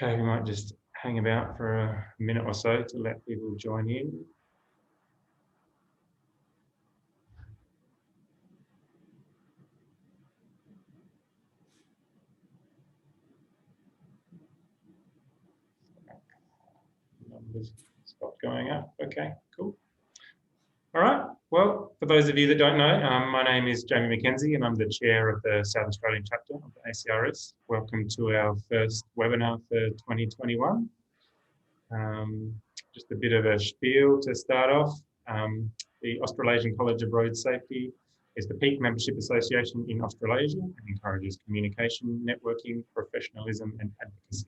Okay, we might just hang about for a minute or so to let people join in. Numbers stop going up. Okay, cool. All right. Well, for those of you that don't know, my name is Jamie McKenzie and I'm the chair of the South Australian chapter of the ACRS. Welcome to our first webinar for 2021. Just a bit of a spiel to start off. The Australasian College of Road Safety is the peak membership association in Australasia and encourages communication, networking, professionalism and advocacy.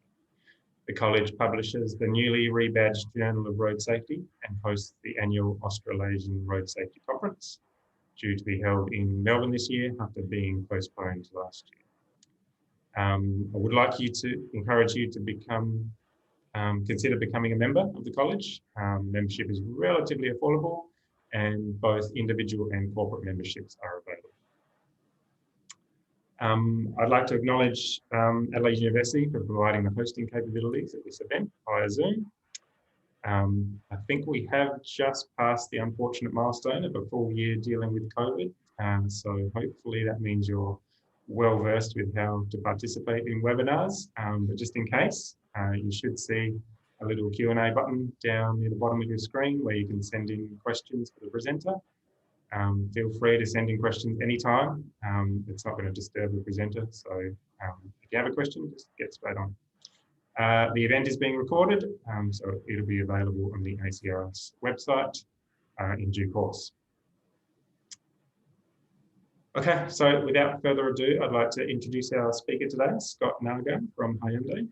The college publishes the newly rebadged Journal of Road Safety and hosts the annual Australasian Road Safety Conference, due to be held in Melbourne this year after being postponed last year. I would like to encourage you to consider becoming a member of the college. Membership is relatively affordable and both individual and corporate memberships are available. I'd like to acknowledge Adelaide University for providing the hosting capabilities at this event via Zoom. I think we have just passed the unfortunate milestone of a full year dealing with COVID. So hopefully that means you're well versed with how to participate in webinars. But just in case, you should see a little Q&A button down near the bottom of your screen where you can send in questions for the presenter. Feel free to send in questions anytime. It's not going to disturb the presenter. So if you have a question, just get straight on. The event is being recorded, so it'll be available on the ACRS website in due course. Okay, so without further ado, I'd like to introduce our speaker today, Scott Nargar from Hyundai.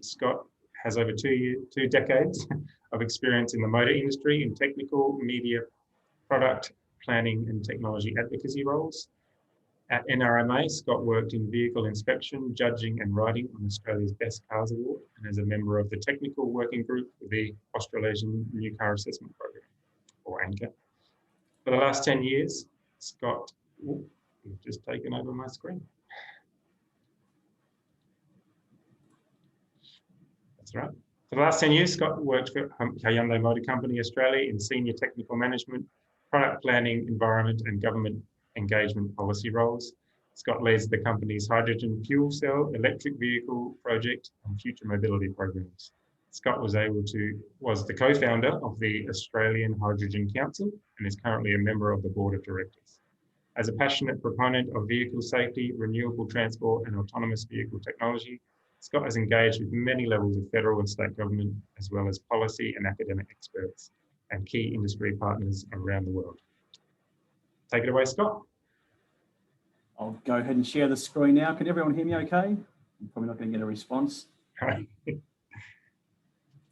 Scott has over two decades of experience in the motor industry in technical, media, product, planning and technology advocacy roles. At NRMA, Scott worked in vehicle inspection, judging and writing on Australia's Best Cars Award and as a member of the technical working group for the Australasian New Car Assessment Program, or ANCA. For the last 10 years, Scott, you've just taken over my screen. That's right. For the last 10 years, Scott worked for Hyundai Motor Company Australia in senior technical management, product planning, environment and government engagement policy roles. Scott leads the company's hydrogen fuel cell electric vehicle project and future mobility programs. Scott was the co-founder of the Australian Hydrogen Council and is currently a member of the board of directors. As a passionate proponent of vehicle safety, renewable transport and autonomous vehicle technology, Scott has engaged with many levels of federal and state government, as well as policy and academic experts and key industry partners around the world. Take it away, Scott. I'll go ahead and share the screen now. Can everyone hear me okay? I'm probably not going to get a response.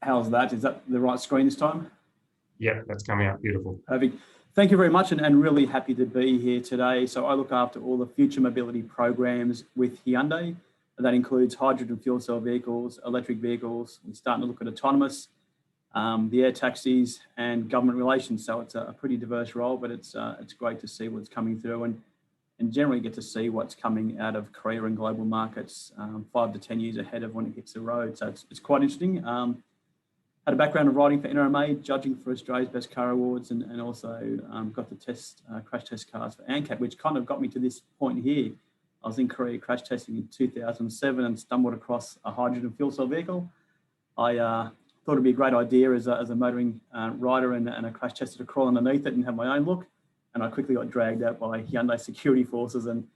How's that? Is that the right screen this time? Yeah, that's coming out beautiful. Perfect. Thank you very much and really happy to be here today. So I look after all the future mobility programs with Hyundai. That includes hydrogen fuel cell vehicles, electric vehicles. We're starting to look at autonomous, the air taxis and government relations. So it's a pretty diverse role, but it's great to see what's coming through and generally get to see what's coming out of Korea and global markets 5 to 10 years ahead of when it hits the road. So it's quite interesting. Had a background of writing for NRMA, judging for Australia's Best Car Awards and also got the crash test cars for ANCAP, which kind of got me to this point here. I was in Korea crash testing in 2007 and stumbled across a hydrogen fuel cell vehicle. I thought it'd be a great idea as a motoring rider and a crash tester to crawl underneath it and have my own look. And I quickly got dragged out by Hyundai security forces and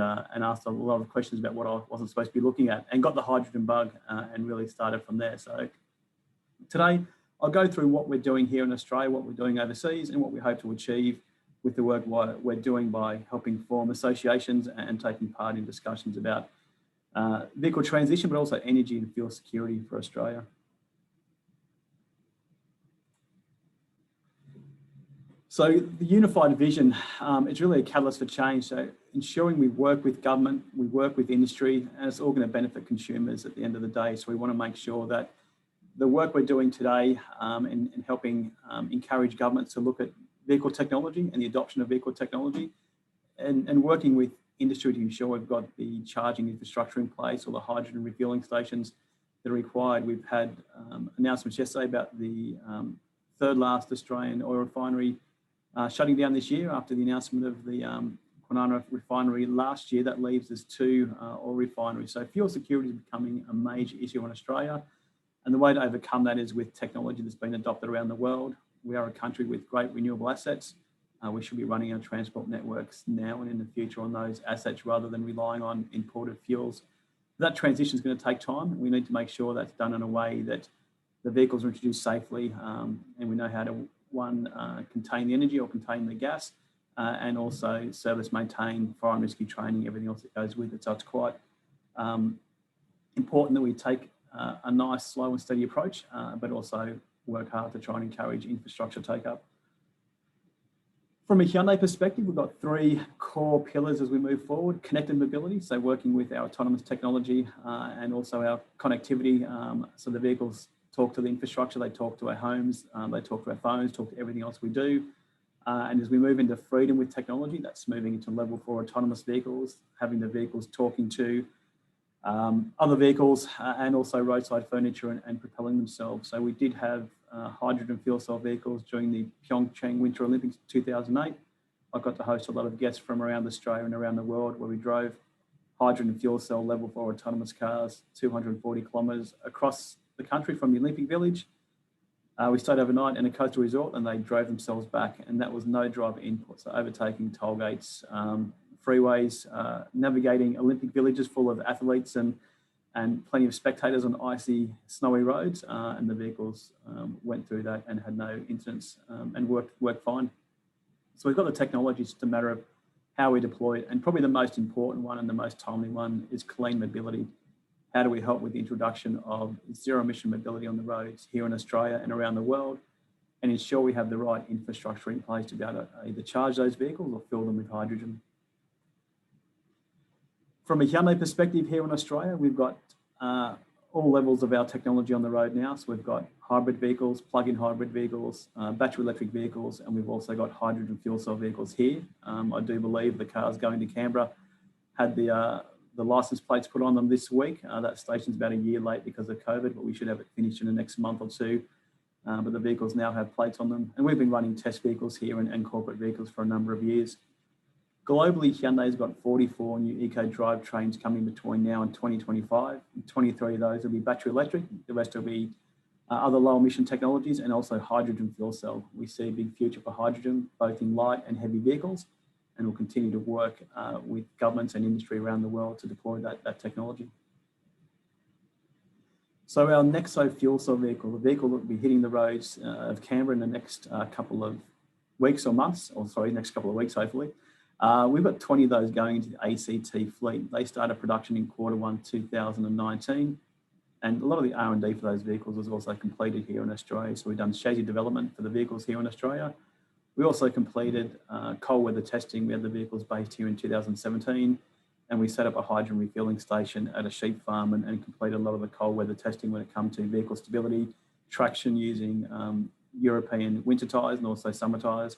asked a lot of questions about what I wasn't supposed to be looking at and got the hydrogen bug and really started from there. So today I'll go through what we're doing here in Australia, what we're doing overseas and what we hope to achieve with the work we're doing by helping form associations and taking part in discussions about vehicle transition, but also energy and fuel security for Australia. So the unified vision, it's really a catalyst for change. So ensuring we work with government, we work with industry, and it's all going to benefit consumers at the end of the day. So we want to make sure that the work we're doing today in helping encourage governments to look at vehicle technology and the adoption of vehicle technology and working with industry to ensure we've got the charging infrastructure in place or the hydrogen refueling stations that are required. We've had announcements yesterday about the third last Australian oil refinery shutting down this year after the announcement of the Kwinana refinery last year. That leaves us 2 oil refineries. So fuel security is becoming a major issue in Australia. And the way to overcome that is with technology that's been adopted around the world. We are a country with great renewable assets. We should be running our transport networks now and in the future on those assets rather than relying on imported fuels. That transition is going to take time. We need to make sure that's done in a way that the vehicles are introduced safely and we know how to, contain the energy or contain the gas and also service, maintain, fire and rescue training, everything else that goes with it. So it's quite important that we take a nice, slow and steady approach, but also work hard to try and encourage infrastructure take-up. From a Hyundai perspective, we've got 3 core pillars as we move forward. Connected mobility, so working with our autonomous technology and also our connectivity. So the vehicles talk to the infrastructure, they talk to our homes, they talk to our phones, talk to everything else we do. And as we move into freedom with technology, that's moving into level 4 autonomous vehicles, having the vehicles talking to other vehicles and also roadside furniture and propelling themselves. So we did have hydrogen fuel cell vehicles during the Pyeongchang Winter Olympics 2008. I got to host a lot of guests from around Australia and around the world where we drove hydrogen fuel cell level 4 autonomous cars, 240 kilometres across the country from the Olympic Village. We stayed overnight in a coastal resort and they drove themselves back, and that was no driver input. So overtaking toll gates, freeways, navigating Olympic villages full of athletes and plenty of spectators on icy, snowy roads, and the vehicles went through that and had no incidents and worked fine. So we've got the technology, it's just a matter of how we deploy it. And probably the most important one and the most timely one is clean mobility. How do we help with the introduction of zero emission mobility on the roads here in Australia and around the world, and ensure we have the right infrastructure in place to be able to either charge those vehicles or fill them with hydrogen. From a Hyundai perspective here in Australia, we've got all levels of our technology on the road now. So we've got hybrid vehicles, plug-in hybrid vehicles, battery electric vehicles, and we've also got hydrogen fuel cell vehicles here. I do believe the cars going to Canberra had the license plates put on them this week. That station's about a year late because of COVID, but we should have it finished in the next month or 2. But the vehicles now have plates on them. And we've been running test vehicles here and corporate vehicles for a number of years. Globally, Hyundai's got 44 new eco drivetrains coming between now and 2025. 23 of those will be battery electric. The rest will be other low emission technologies and also hydrogen fuel cell. We see a big future for hydrogen, both in light and heavy vehicles, and we'll continue to work with governments and industry around the world to deploy that technology. So our Nexo fuel cell vehicle, the vehicle that will be hitting the roads of Canberra in the next couple of weeks or months, or sorry, next couple of weeks, hopefully. We've got 20 of those going into the ACT fleet. They started production in Q1 2019, and a lot of the R&D for those vehicles was also completed here in Australia. So we've done chassis development for the vehicles here in Australia. We also completed cold weather testing. We had the vehicles based here in 2017, and we set up a hydrogen refueling station at a sheep farm and completed a lot of the cold weather testing when it comes to vehicle stability, traction using European winter tyres and also summer tyres,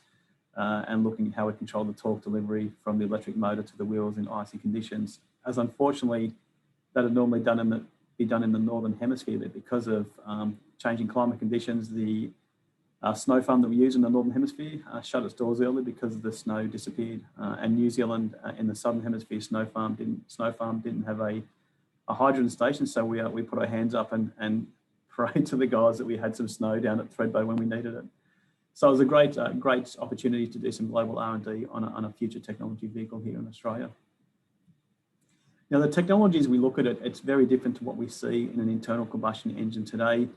and looking at how we control the torque delivery from the electric motor to the wheels in icy conditions. As unfortunately, that had normally be done in the Northern Hemisphere, but because of changing climate conditions, the snow farm that we use in the Northern Hemisphere shut its doors early because the snow disappeared. And New Zealand in the Southern Hemisphere snow farm didn't have a hydrogen station, so we put our hands up and prayed to the gods that we had some snow down at Thredbo when we needed it. So it was a great opportunity to do some global R&D on a future technology vehicle here in Australia. Now, the technologies we look at it's very different to what we see in an internal combustion engine today.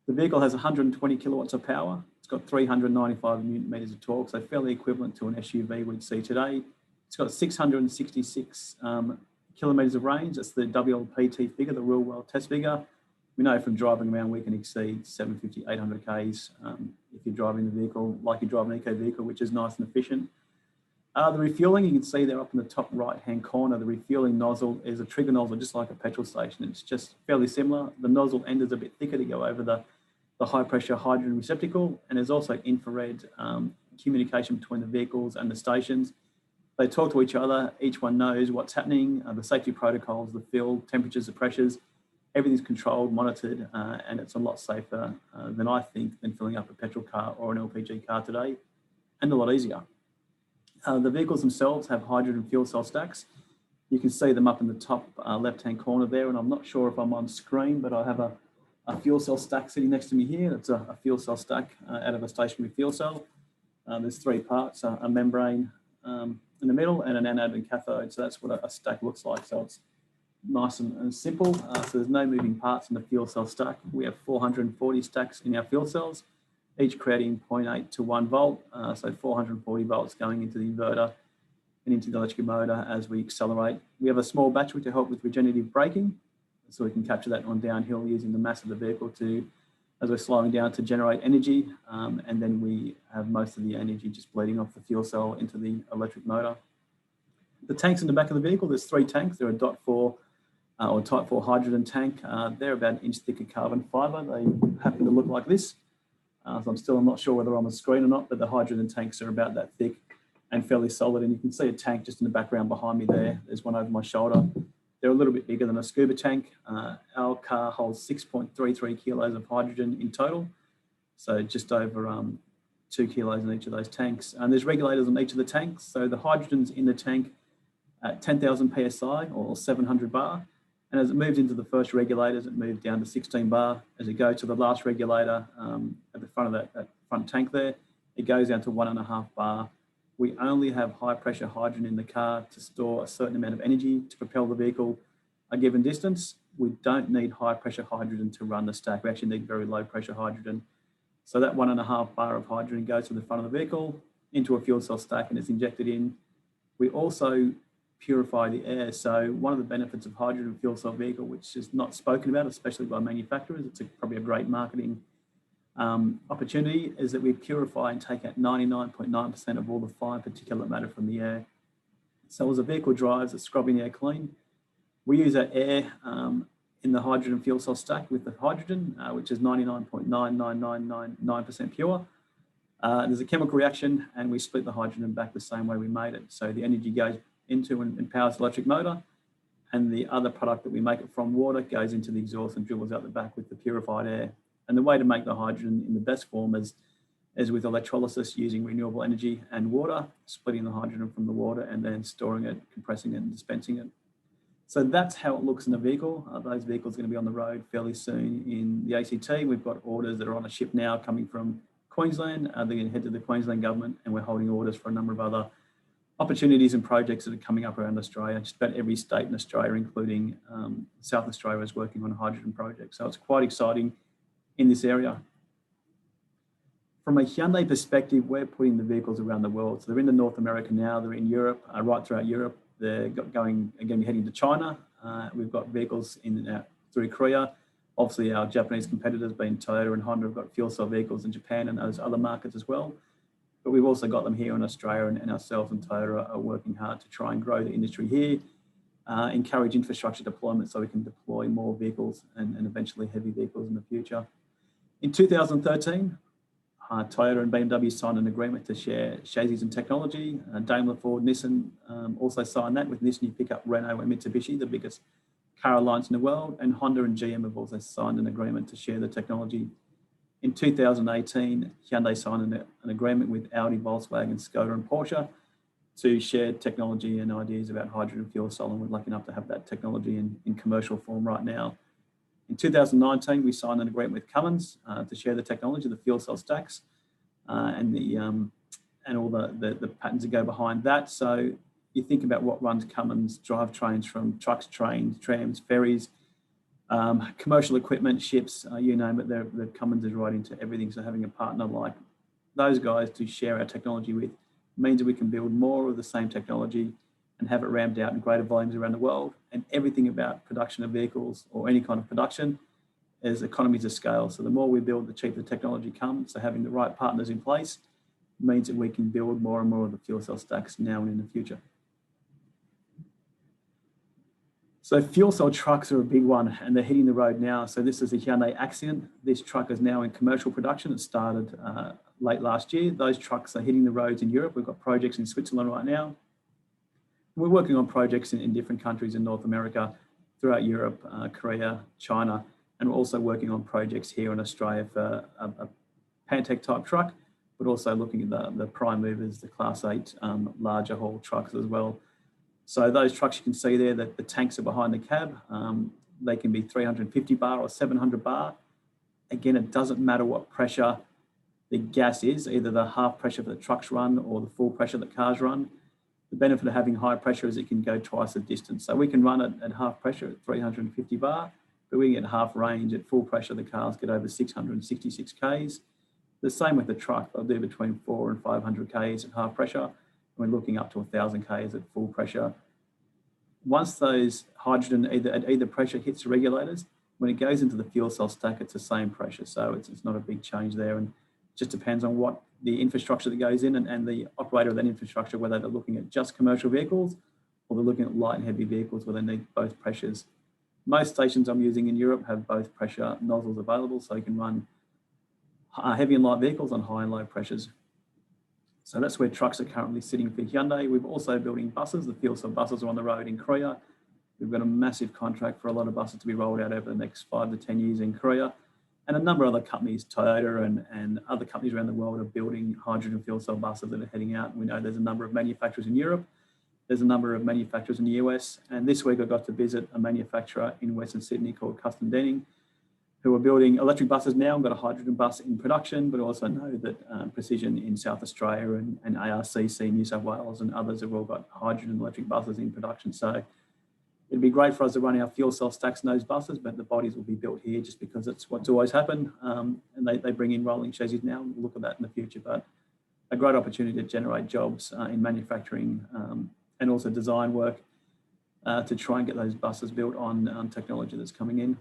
The vehicle has 120 kilowatts of power. It's got 395 newton meters of torque, so fairly equivalent to an SUV we'd see today. It's got 666 kilometers of range. That's the WLPT figure, the real world test figure. We know from driving around we can exceed 750, 800 Ks if you're driving the vehicle like you drive an eco vehicle, which is nice and efficient. The refueling, you can see there up in the top right-hand corner, the refueling nozzle is a trigger nozzle, just like a petrol station. It's just fairly similar. The nozzle end is a bit thicker to go over the high-pressure hydrogen receptacle, and there's also infrared communication between the vehicles and the stations. They talk to each other. Each one knows what's happening, the safety protocols, the fill, temperatures, the pressures, Everything's controlled, monitored, and it's a lot safer than I think than filling up a petrol car or an LPG car today, and a lot easier. The vehicles themselves have hydrogen fuel cell stacks. You can see them up in the top left-hand corner there, and I'm not sure if I'm on screen, but I have a fuel cell stack sitting next to me here. It's a fuel cell stack out of a stationary fuel cell. There's three parts, a membrane in the middle and an anode and cathode. So that's what a stack looks like. So it's nice and simple. So there's no moving parts in the fuel cell stack. We have 440 stacks in our fuel cells, each creating 0.8 to 1 volt. So 440 volts going into the inverter and into the electric motor as we accelerate. We have a small battery to help with regenerative braking. So we can capture that on downhill using the mass of the vehicle as we're slowing down to generate energy. And then we have most of the energy just bleeding off the fuel cell into the electric motor. The tanks in the back of the vehicle, there's 3 tanks. They're a DOT 4 or type 4 hydrogen tank. They're about an inch thick of carbon fiber. They happen to look like this. So I'm not sure whether I'm on the screen or not, but the hydrogen tanks are about that thick and fairly solid. And you can see a tank just in the background behind me there. There's one over my shoulder. They're a little bit bigger than a scuba tank. Our car holds 6.33 kilos of hydrogen in total. So just over 2 kilos in each of those tanks. And there's regulators on each of the tanks. So the hydrogen's in the tank at 10,000 PSI or 700 bar. And as it moves into the first regulators, it moves down to 16 bar. As it goes to the last regulator at the front of that front tank there, it goes down to 1.5 bar. We only have high pressure hydrogen in the car to store a certain amount of energy to propel the vehicle a given distance. We don't need high pressure hydrogen to run the stack. We actually need very low pressure hydrogen. So that 1.5 bar of hydrogen goes to the front of the vehicle into a fuel cell stack and it's injected in. We also purify the air. So one of the benefits of hydrogen fuel cell vehicle, which is not spoken about, especially by manufacturers, it's probably a great marketing opportunity, is that we purify and take out 99.9% of all the fine particulate matter from the air. So as a vehicle drives, it's scrubbing the air clean. We use that air in the hydrogen fuel cell stack with the hydrogen, which is 99.99999% pure. There's a chemical reaction and we split the hydrogen back the same way we made it. So the energy goes into and powers the electric motor, and the other product that we make it from, water, goes into the exhaust and dribbles out the back with the purified air. And the way to make the hydrogen in the best form is with electrolysis using renewable energy and water, splitting the hydrogen from the water and then storing it, compressing it and dispensing it. So that's how it looks in a vehicle. Those vehicles are going to be on the road fairly soon in the ACT. We've got orders that are on a ship now coming from Queensland. They're going to head to the Queensland government, and we're holding orders for a number of other opportunities and projects that are coming up around Australia. Just about every state in Australia, including South Australia, is working on a hydrogen project. So it's quite exciting in this area. From a Hyundai perspective, we're putting the vehicles around the world. So they're in North America now, they're in Europe, right throughout Europe. They're going, again, heading to China. We've got vehicles through Korea. Obviously, our Japanese competitors, being Toyota and Honda, have got fuel cell vehicles in Japan and those other markets as well. But we've also got them here in Australia, and ourselves and Toyota are working hard to try and grow the industry here, encourage infrastructure deployment so we can deploy more vehicles and eventually heavy vehicles in the future. In 2013, Toyota and BMW signed an agreement to share chassis and technology. Daimler, Ford, Nissan also signed that. With Nissan, you pick up Renault and Mitsubishi, the biggest car alliance in the world, and Honda and GM have also signed an agreement to share the technology. In 2018, Hyundai signed an agreement with Audi, Volkswagen, Skoda and Porsche to share technology and ideas about hydrogen fuel cell, and we're lucky enough to have that technology in commercial form right now. In 2019, we signed an agreement with Cummins to share the technology, the fuel cell stacks, and all the patents that go behind that. So you think about what runs Cummins drivetrains, from trucks, trains, trams, ferries, commercial equipment, ships, you name it. The Cummins is right into everything. So having a partner like those guys to share our technology with means that we can build more of the same technology and have it ramped out in greater volumes around the world. And everything about production of vehicles or any kind of production is economies of scale. So the more we build, the cheaper the technology comes. So having the right partners in place means that we can build more and more of the fuel cell stacks now and in the future. So fuel cell trucks are a big one, and they're hitting the road now. So this is a Hyundai Accent. This truck is now in commercial production. It started late last year. Those trucks are hitting the roads in Europe. We've got projects in Switzerland right now. We're working on projects in different countries in North America. throughout Europe, Korea, China, and we're also working on projects here in Australia for a Pantech type truck, but also looking at the prime movers, the Class 8 larger haul trucks as well. So those trucks you can see there, that the tanks are behind the cab. They can be 350 bar or 700 bar. Again, it doesn't matter what pressure the gas is, either the half pressure that trucks run or the full pressure that cars run. The benefit of having high pressure is it can go twice the distance. So we can run it at half pressure at 350 bar, but we can get half range at full pressure. The cars get over 666 Ks. The same with the truck, they'll do between 400 and 500 Ks at half pressure. We're looking up to 1,000 Ks at full pressure. Once those hydrogen at either pressure hits the regulators, when it goes into the fuel cell stack, it's the same pressure. So it's not a big change there. And it just depends on what the infrastructure that goes in and the operator of that infrastructure, whether they're looking at just commercial vehicles or they're looking at light and heavy vehicles where they need both pressures. Most stations I'm using in Europe have both pressure nozzles available, so you can run heavy and light vehicles on high and low pressures. So that's where trucks are currently sitting for Hyundai. We're also building buses. The fuel cell buses are on the road in Korea. We've got a massive contract for a lot of buses to be rolled out over the next 5 to 10 years in Korea. And a number of other companies, Toyota and other companies around the world, are building hydrogen fuel cell buses that are heading out. We know there's a number of manufacturers in Europe. There's a number of manufacturers in the US. And this week I got to visit a manufacturer in Western Sydney called Custom Denning, who are building electric buses now. We've got a hydrogen bus in production, but also know that Precision in South Australia and ARCC New South Wales and others have all got hydrogen electric buses in production. So it'd be great for us to run our fuel cell stacks in those buses, but the bodies will be built here just because it's what's always happened. And they bring in rolling chassis now. We'll look at that in the future, but a great opportunity to generate jobs in manufacturing and also design work to try and get those buses built on technology that's coming in.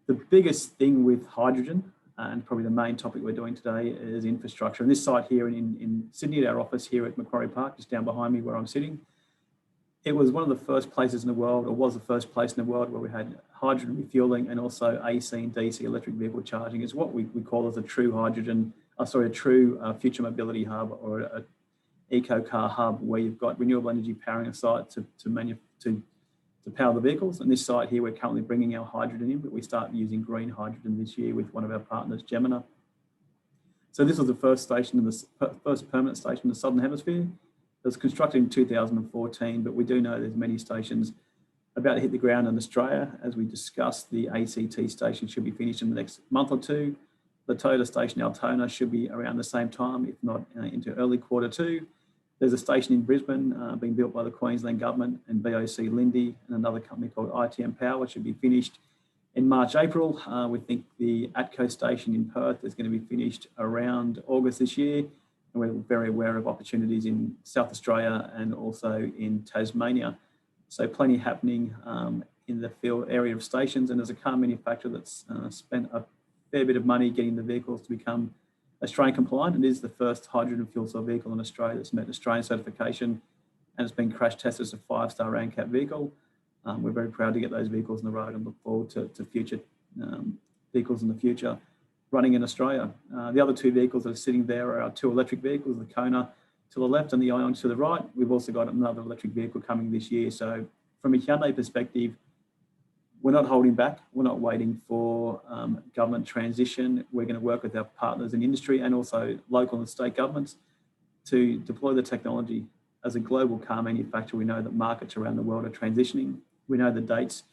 The biggest thing with hydrogen, and probably the main topic we're doing today, is infrastructure. And this site here in Sydney, at our office here at Macquarie Park, just down behind me where I'm sitting, it was one of the first places in the world, or was the first place in the world, where we had hydrogen refueling and also AC and DC electric vehicle charging. Is what we call as a true future mobility hub, or a eco car hub, where you've got renewable energy powering a site to power the vehicles. And this site here, we're currently bringing our hydrogen in, but we start using green hydrogen this year with one of our partners, Gemina. So this was the first permanent station in the Southern Hemisphere. It was constructed in 2014, but we do know there's many stations about to hit the ground in Australia. As we discussed, the ACT station should be finished in the next month or two. The Toyota station Altona should be around the same time, if not into early Q2. There's a station in Brisbane being built by the Queensland Government and BOC Lindy and another company called ITM Power, should be finished in March, April. We think the ATCO station in Perth is going to be finished around August this year. And we're very aware of opportunities in South Australia and also in Tasmania. So plenty happening in the field area of stations. And as a car manufacturer that's spent a fair bit of money getting the vehicles to become Australian compliant, it is the first hydrogen fuel cell vehicle in Australia that's met Australian certification, and it's been crash tested as a 5-star ANCAP vehicle. We're very proud to get those vehicles on the road and look forward to future vehicles in the future running in Australia. The other two vehicles that are sitting there are our 2 electric vehicles, the Kona to the left and the Ion to the right. We've also got another electric vehicle coming this year. So from a Hyundai perspective, we're not holding back. We're not waiting for government transition. We're going to work with our partners in industry and also local and state governments to deploy the technology. As a global car manufacturer, we know that markets around the world are transitioning. We know the dates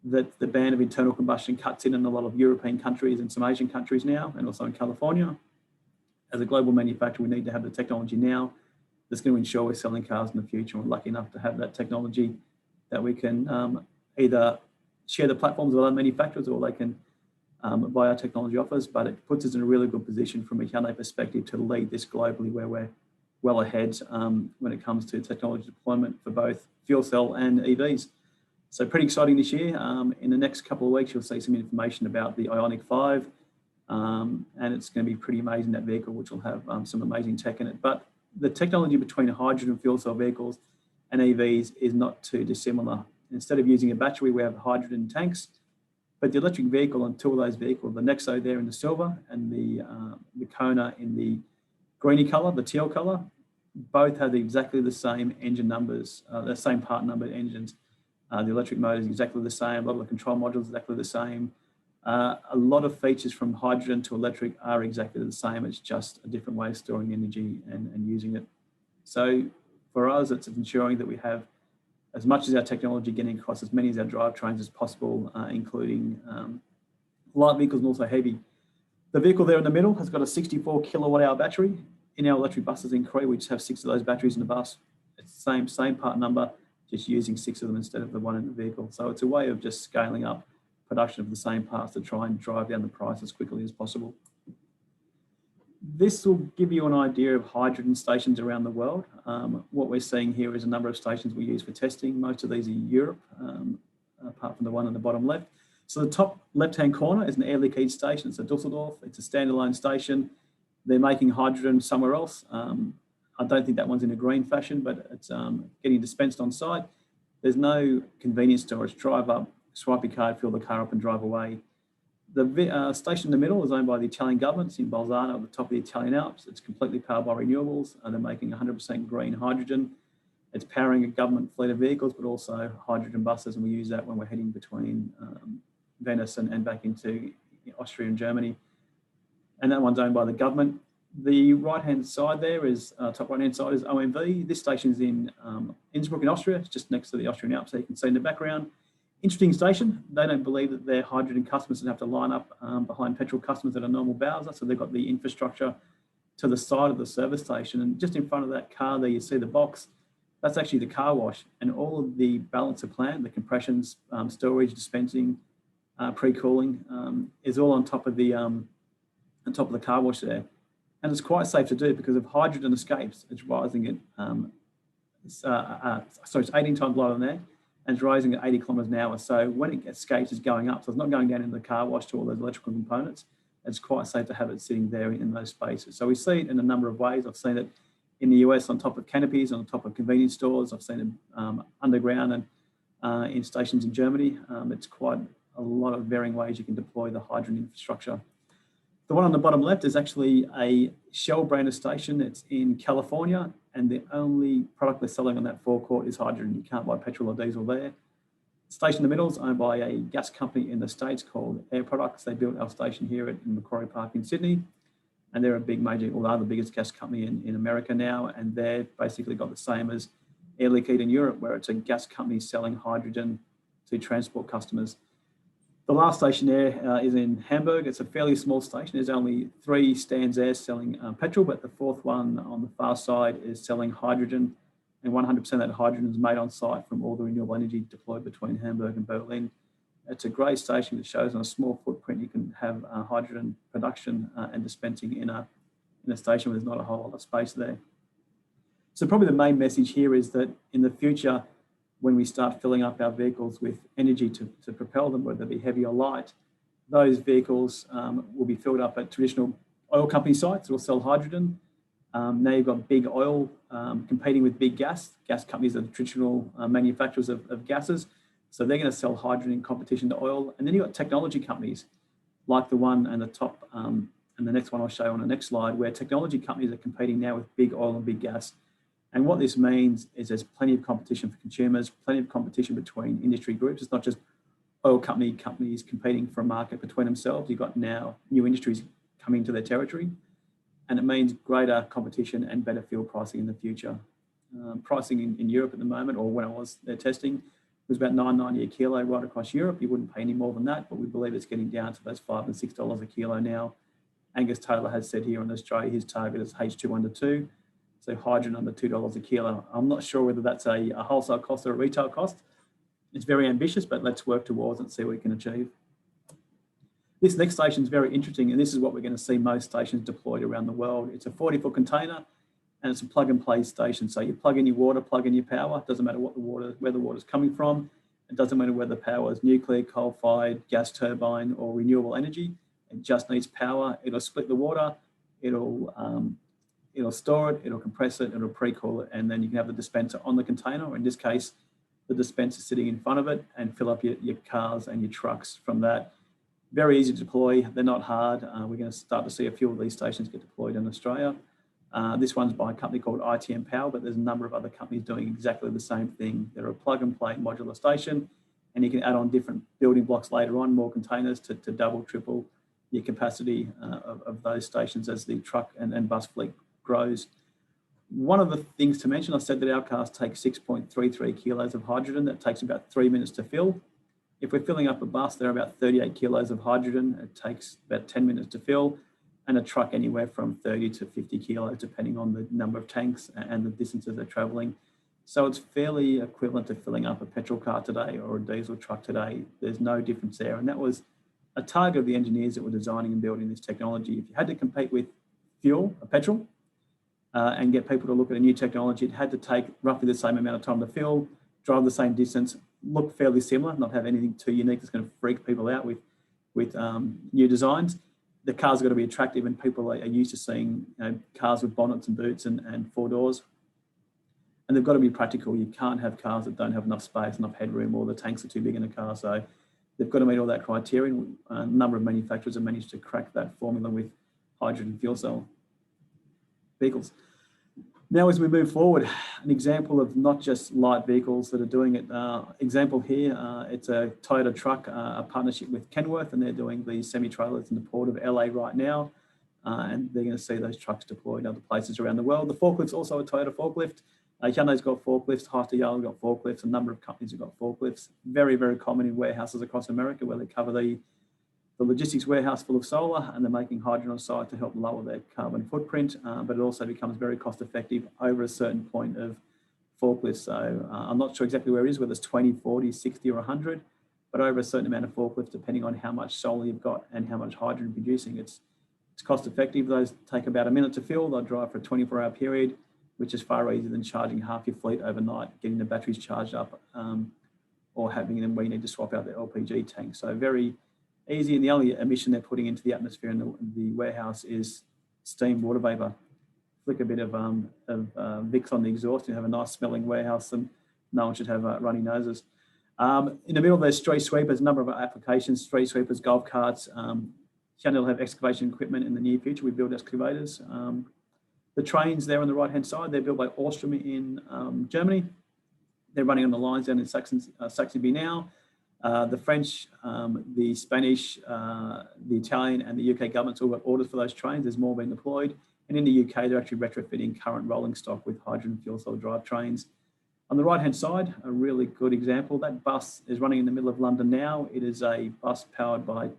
that the ban of internal combustion cuts in a lot of European countries and some Asian countries now, and also in California. As a global manufacturer, we need to have the technology now that's going to ensure we're selling cars in the future. We're lucky enough to have that technology that we can either share the platforms with other manufacturers, or they can buy our technology offers, but it puts us in a really good position from a Hyundai perspective to lead this globally, where we're well ahead when it comes to technology deployment for both fuel cell and EVs. So pretty exciting this year. In the next couple of weeks, you'll see some information about the Ioniq 5, and it's going to be pretty amazing, that vehicle, which will have some amazing tech in it. But the technology between hydrogen fuel cell vehicles and EVs is not too dissimilar. Instead of using a battery, we have hydrogen tanks. But the electric vehicle and 2 of those vehicles, the Nexo there in the silver and the Kona in the greeny colour, the teal colour, both have exactly the same engine numbers, the same part number engines. The electric motor is exactly the same. A lot of the control modules are exactly the same. A lot of features from hydrogen to electric are exactly the same. It's just a different way of storing energy and using it. So for us, it's ensuring that we have as much as our technology getting across as many of our drivetrains as possible, including light vehicles and also heavy. The vehicle there in the middle has got a 64 kilowatt hour battery. In our electric buses in Korea, we just have 6 of those batteries in the bus. It's the same part number, just using 6 of them instead of the one in the vehicle. So it's a way of just scaling up production of the same parts to try and drive down the price as quickly as possible. This will give you an idea of hydrogen stations around the world. What we're seeing here is a number of stations we use for testing. Most of these are Europe, apart from the one on the bottom left. So the top left-hand corner is an Air Liquide station. It's a Dusseldorf. It's a standalone station. They're making hydrogen somewhere else. I don't think that one's in a green fashion, but it's getting dispensed on site. There's no convenience store. It's drive up, swipe your card, fill the car up and drive away. The station in the middle is owned by the Italian government. It's in Bolzano at the top of the Italian Alps. It's completely powered by renewables, and they're making 100% green hydrogen. It's powering a government fleet of vehicles, but also hydrogen buses, and we use that when we're heading between Venice and back into Austria and Germany. And that one's owned by the government. The right-hand side there is, top right-hand side is OMV. This station's in Innsbruck in Austria. It's just next to the Austrian Alps, so you can see in the background. Interesting station. They don't believe that their hydrogen customers would have to line up behind petrol customers at a normal Bowser, so they've got the infrastructure to the side of the service station. And just in front of that car there, you see the box. That's actually the car wash, and all of the balance of plant, the compressions, storage, dispensing, pre-cooling, is all on top of the car wash there. And it's quite safe to do because if hydrogen escapes, it's rising at, it's 18 times lighter than air, and it's rising at 80 kilometers an hour. So when it escapes, it's going up. So it's not going down into the car wash to all those electrical components. It's quite safe to have it sitting there in those spaces. So we see it in a number of ways. I've seen it in the US on top of canopies, on top of convenience stores. I've seen it underground and in stations in Germany. It's quite a lot of varying ways you can deploy the hydrogen infrastructure. The one on the bottom left is actually a Shell branded station. It's in California, and the only product they're selling on that forecourt is hydrogen. You can't buy petrol or diesel there. The station in the middle is owned by a gas company in the States called Air Products. They built our station here in Macquarie Park in Sydney, and they're a big major, or they're the biggest gas company in America now, and they've basically got the same as Air Liquide in Europe, where it's a gas company selling hydrogen to transport customers. The last station there is in Hamburg. It's a fairly small station. There's only 3 stands there selling petrol, but the 4th one on the far side is selling hydrogen, and 100% of that hydrogen is made on site from all the renewable energy deployed between Hamburg and Berlin. It's a great station that shows on a small footprint you can have hydrogen production and dispensing in a station where there's not a whole lot of space there. So probably the main message here is that in the future, when we start filling up our vehicles with energy to propel them, whether they be heavy or light, those vehicles will be filled up at traditional oil company sites that will sell hydrogen. Now you've got big oil competing with big gas. Gas companies are the traditional manufacturers of gases. So they're going to sell hydrogen in competition to oil. And then you've got technology companies like the one at the top and the next one I'll show on the next slide, where technology companies are competing now with big oil and big gas. And what this means is there's plenty of competition for consumers, plenty of competition between industry groups. It's not just oil companies competing for a market between themselves. You've got now new industries coming to their territory, and it means greater competition and better fuel pricing in the future. Pricing in Europe at the moment, or when I was there testing, was about $9.90 a kilo right across Europe. You wouldn't pay any more than that, but we believe it's getting down to those $5 and $6 a kilo now. Angus Taylor has said here in Australia, his target is H2 under 2. So hydrogen under $2 a kilo. I'm not sure whether that's a wholesale cost or a retail cost. It's very ambitious, but let's work towards it and see what we can achieve. This next station is very interesting, and this is what we're going to see most stations deployed around the world. It's a 40-foot container, and it's a plug-and-play station. So you plug in your water, plug in your power. It doesn't matter where the water is coming from. It doesn't matter whether the power is nuclear, coal-fired, gas turbine, or renewable energy. It just needs power. It'll split the water. It'll store it, it'll compress it, it'll pre-cool it, and then you can have the dispenser on the container, or in this case, the dispenser sitting in front of it, and fill up your cars and your trucks from that. Very easy to deploy, they're not hard. We're going to start to see a few of these stations get deployed in Australia. This one's by a company called ITM Power, but there's a number of other companies doing exactly the same thing. They're a plug and play modular station, and you can add on different building blocks later on, more containers to double, triple your capacity of those stations as the truck and bus fleet grows. One of the things to mention, I said that our cars take 6.33 kilos of hydrogen. That takes about 3 minutes to fill. If we're filling up a bus, they're about 38 kilos of hydrogen. It takes about 10 minutes to fill, and a truck anywhere from 30 to 50 kilos, depending on the number of tanks and the distances they're traveling. So it's fairly equivalent to filling up a petrol car today or a diesel truck today. There's no difference there. And that was a target of the engineers that were designing and building this technology. If you had to compete with fuel, petrol, and get people to look at a new technology, it had to take roughly the same amount of time to fill, drive the same distance, look fairly similar, not have anything too unique that's going to freak people out with new designs. The car's got to be attractive, and people are used to seeing cars with bonnets and boots and 4 doors. And they've got to be practical. You can't have cars that don't have enough space, enough headroom, or the tanks are too big in a car. So they've got to meet all that criteria. A number of manufacturers have managed to crack that formula with hydrogen fuel cell vehicles. Now, as we move forward, an example of not just light vehicles that are doing it. Example here, it's a Toyota truck, a partnership with Kenworth, and they're doing the semi-trailers in the port of LA right now. And they're going to see those trucks deployed in other places around the world. The forklift's also a Toyota forklift. Hyundai's got forklifts, Hyundai's got forklifts, a number of companies have got forklifts. Very, very common in warehouses across America, where they cover the logistics warehouse full of solar, and they're making hydrogen on site to help lower their carbon footprint, but it also becomes very cost effective over a certain point of forklifts. So I'm not sure exactly where it is, whether it's 20, 40, 60 or 100, but over a certain amount of forklifts, depending on how much solar you've got and how much hydrogen producing, it's cost effective. Those take about a minute to fill. They'll drive for a 24-hour period, which is far easier than charging half your fleet overnight, getting the batteries charged up, or having them where you need to swap out the LPG tank. So very easy, and the only emission they're putting into the atmosphere in the warehouse is steam, water vapor. Flick a bit of Vicks on the exhaust, you have a nice smelling warehouse, and no one should have runny noses. In the middle there's street sweepers, a number of applications, street sweepers, golf carts. Hyundai will have excavation equipment in the near future. We build excavators. The trains there on the right-hand side, they're built by Alstom in Germany. They're running on the lines down in Saxony now. The French, the Spanish, the Italian and the UK governments all got orders for those trains. There's more being deployed. And in the UK, they're actually retrofitting current rolling stock with hydrogen fuel cell drive trains. On the right-hand side, a really good example, that bus is running in the middle of London now. It is a bus powered by,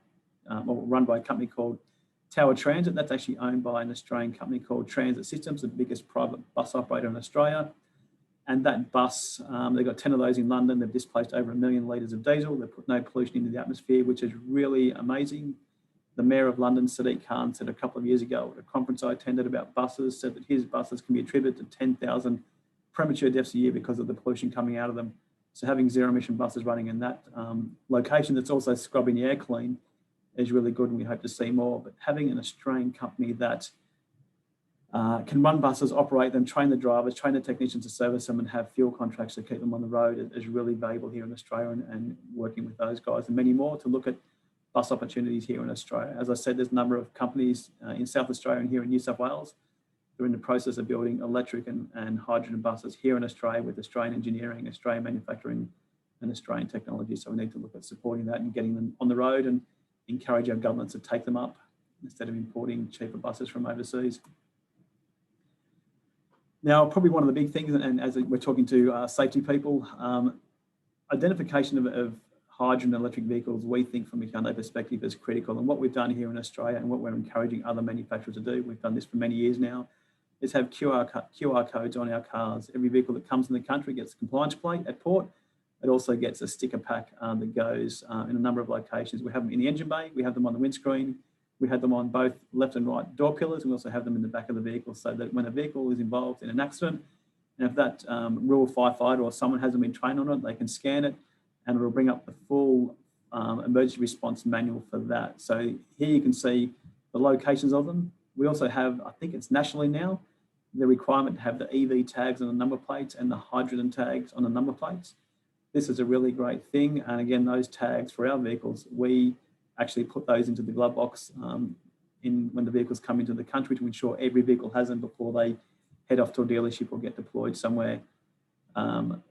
or run by a company called Tower Transit. That's actually owned by an Australian company called Transit Systems, the biggest private bus operator in Australia. And that bus, they've got 10 of those in London. They've displaced over 1 million litres of diesel. They've put no pollution into the atmosphere, which is really amazing. The Mayor of London, Sadiq Khan, said a couple of years ago at a conference I attended about buses, said that his buses can be attributed to 10,000 premature deaths a year because of the pollution coming out of them. So having zero emission buses running in that location that's also scrubbing the air clean is really good, and we hope to see more. But having an Australian company that can run buses, operate them, train the drivers, train the technicians to service them, and have fuel contracts to keep them on the road is really valuable here in Australia, and working with those guys and many more to look at bus opportunities here in Australia. As I said, there's a number of companies in South Australia and here in New South Wales who are in the process of building electric and hydrogen buses here in Australia with Australian engineering, Australian manufacturing and Australian technology. So we need to look at supporting that and getting them on the road and encourage our governments to take them up instead of importing cheaper buses from overseas. Now, probably one of the big things, and as we're talking to safety people, identification of hydrogen and electric vehicles, we think from a Hyundai perspective is critical. And what we've done here in Australia and what we're encouraging other manufacturers to do, we've done this for many years now, is have QR codes on our cars. Every vehicle that comes in the country gets a compliance plate at port. It also gets a sticker pack that goes in a number of locations. We have them in the engine bay, we have them on the windscreen, we have them on both left and right door pillars, and we also have them in the back of the vehicle, so that when a vehicle is involved in an accident, and if that rural firefighter or someone hasn't been trained on it, they can scan it and it will bring up the full emergency response manual for that. So here you can see the locations of them. We also have, I think it's nationally now, the requirement to have the EV tags on the number plates and the hydrogen tags on the number plates. This is a really great thing. And again, those tags for our vehicles, we actually put those into the glove box when the vehicles come into the country to ensure every vehicle has them before they head off to a dealership or get deployed somewhere.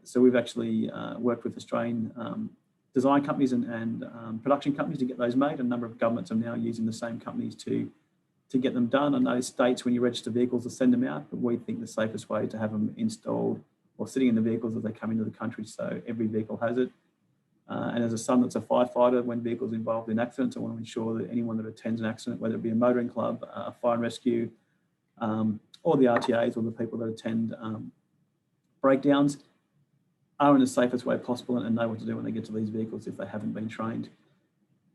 So we've actually worked with Australian design companies and production companies to get those made. A number of governments are now using the same companies to get them done. I know states, when you register vehicles, will send them out, but we think the safest way is to have them installed or sitting in the vehicles as they come into the country, so every vehicle has it. And as a son that's a firefighter, when vehicles involved in accidents, I want to ensure that anyone that attends an accident, whether it be a motoring club, a fire and rescue, or the RTAs or the people that attend breakdowns, are in the safest way possible and know what to do when they get to these vehicles if they haven't been trained.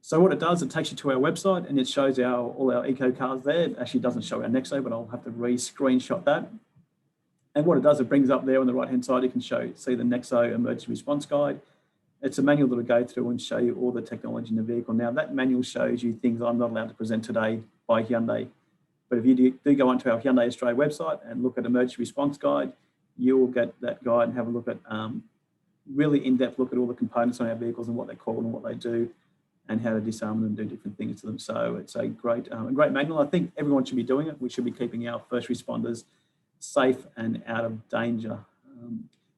So what it does, it takes you to our website and it shows all our eco cars there. It actually doesn't show our Nexo, but I'll have to re-screenshot that. And what it does, it brings up there on the right-hand side, you can see the Nexo emergency response guide. It's a manual that will go through and show you all the technology in the vehicle. Now that manual shows you things I'm not allowed to present today by Hyundai. But if you do go onto our Hyundai Australia website and look at emergency response guide, you will get that guide and have a look at really in-depth look at all the components on our vehicles and what they're called and what they do and how to disarm them and do different things to them. So it's a great manual. I think everyone should be doing it. We should be keeping our first responders safe and out of danger.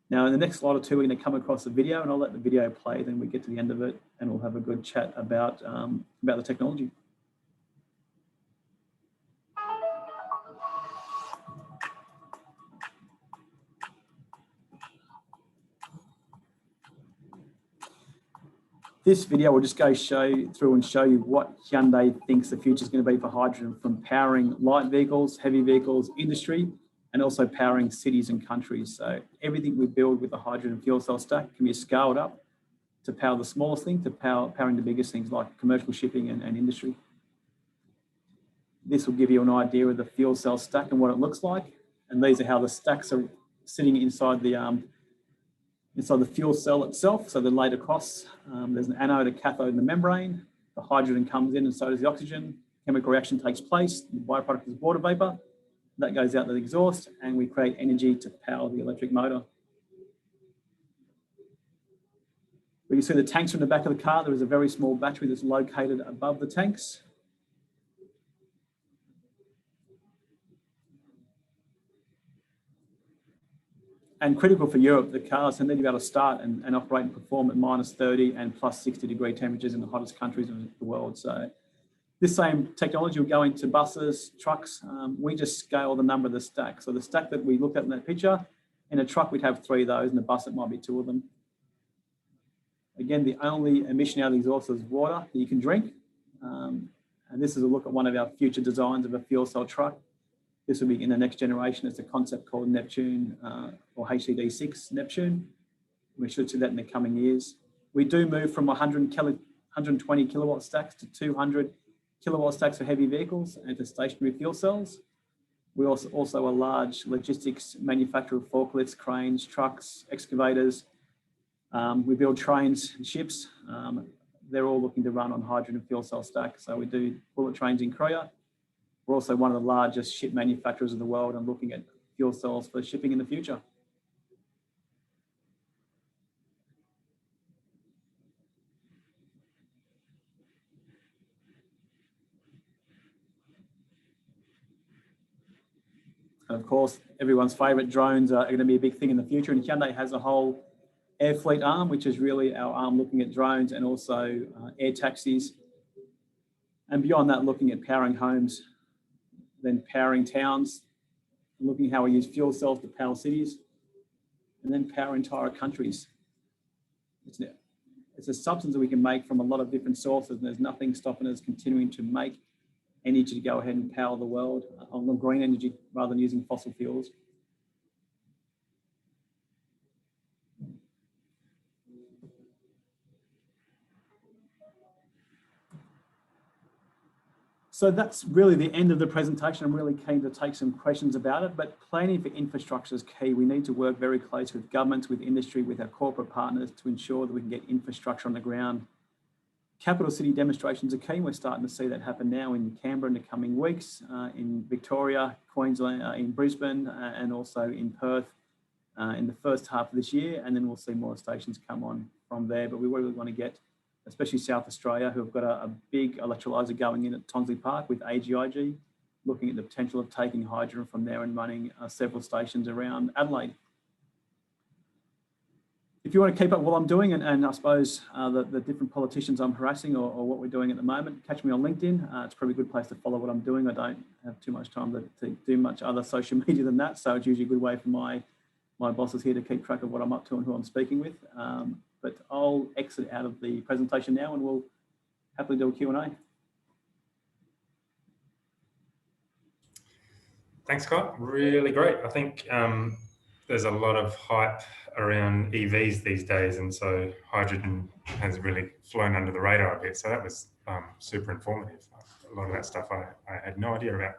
Now, in the next slide or two, we're going to come across a video and I'll let the video play. Then we get to the end of it and we'll have a good chat about the technology. This video will just go show you what Hyundai thinks the future is going to be for hydrogen, from powering light vehicles, heavy vehicles, industry, and also powering cities and countries. So everything we build with the hydrogen fuel cell stack can be scaled up to power the smallest thing to powering the biggest things like commercial shipping and industry. This will give you an idea of the fuel cell stack and what it looks like. And these are how the stacks are sitting inside the fuel cell itself. So they're laid across. There's an anode, a cathode, and the membrane. The hydrogen comes in and so does the oxygen. Chemical reaction takes place. The byproduct is water vapor. That goes out the exhaust and we create energy to power the electric motor. We can see the tanks from the back of the car. There is a very small battery that's located above the tanks. And critical for Europe, the cars need to be able to start and operate and perform at -30 and +60-degree temperatures in the hottest countries of the world. So this same technology will go into buses, trucks. We just scale the number of the stack. So the stack that we looked at in that picture, in a truck, we'd have 3 of those. In a bus, it might be 2 of them. Again, the only emission out of the exhaust is water that you can drink. And this is a look at one of our future designs of a fuel cell truck. This will be in the next generation. It's a concept called Neptune or HCD6 Neptune. We should see that in the coming years. We do move from 120 kilowatt stacks to 200 kilowatt stacks for heavy vehicles and to stationary fuel cells. We also a large logistics manufacturer of forklifts, cranes, trucks, excavators. We build trains and ships. They're all looking to run on hydrogen fuel cell stack. So we do bullet trains in Korea. We're also one of the largest ship manufacturers in the world and looking at fuel cells for shipping in the future. And of course, everyone's favourite drones are going to be a big thing in the future. And Hyundai has a whole air fleet arm, which is really our arm looking at drones and also air taxis. And beyond that, looking at powering homes, then powering towns, looking at how we use fuel cells to power cities, and then power entire countries. It's a substance that we can make from a lot of different sources, and there's nothing stopping us continuing to make energy to go ahead and power the world on green energy rather than using fossil fuels. So that's really the end of the presentation. I'm really keen to take some questions about it, but planning for infrastructure is key. We need to work very closely with governments, with industry, with our corporate partners to ensure that we can get infrastructure on the ground. Capital city demonstrations are key. We're starting to see that happen now in Canberra in the coming weeks, in Victoria, Queensland, in Brisbane, and also in Perth in the first half of this year. And then we'll see more stations come on from there. But we really want to get especially South Australia, who have got a big electrolyser going in at Tonsley Park with AGIG, looking at the potential of taking hydrogen from there and running several stations around Adelaide. If you want to keep up what I'm doing and I suppose the different politicians I'm harassing or what we're doing at the moment, catch me on LinkedIn. It's probably a good place to follow what I'm doing. I don't have too much time to do much other social media than that, so it's usually a good way for my bosses here to keep track of what I'm up to and who I'm speaking with. But I'll exit out of the presentation now and we'll happily do a Q&A. Thanks, Scott. Really great. I think there's a lot of hype around EVs these days, and so hydrogen has really flown under the radar a bit. So that was super informative. A lot of that stuff I had no idea about.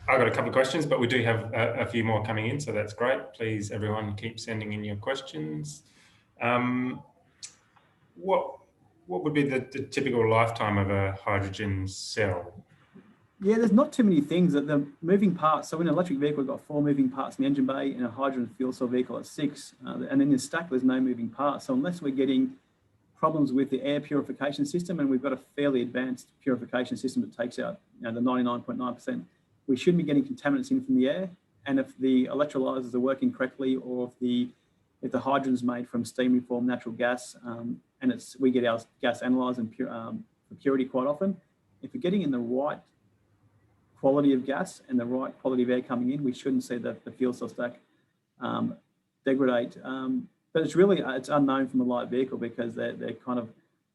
I've got a couple of questions, but we do have a few more coming in, so that's great. Please, everyone, keep sending in your questions. What would be the typical lifetime of a hydrogen cell? Yeah, there's not too many things. That the moving parts, so in an electric vehicle, we've got 4 moving parts in the engine bay, in a hydrogen fuel cell vehicle at 6, and in the stack, there's no moving parts. So unless we're getting problems with the air purification system, and we've got a fairly advanced purification system that takes out the 99.9%, we shouldn't be getting contaminants in from the air. And if the electrolyzers are working correctly, or if the hydrogen is made from steam reformed natural gas, and we get our gas analyzed and for purity quite often, if we're getting in the right quality of gas and the right quality of air coming in, we shouldn't see the fuel cell stack degrade. But it's unknown from a light vehicle because they're kind of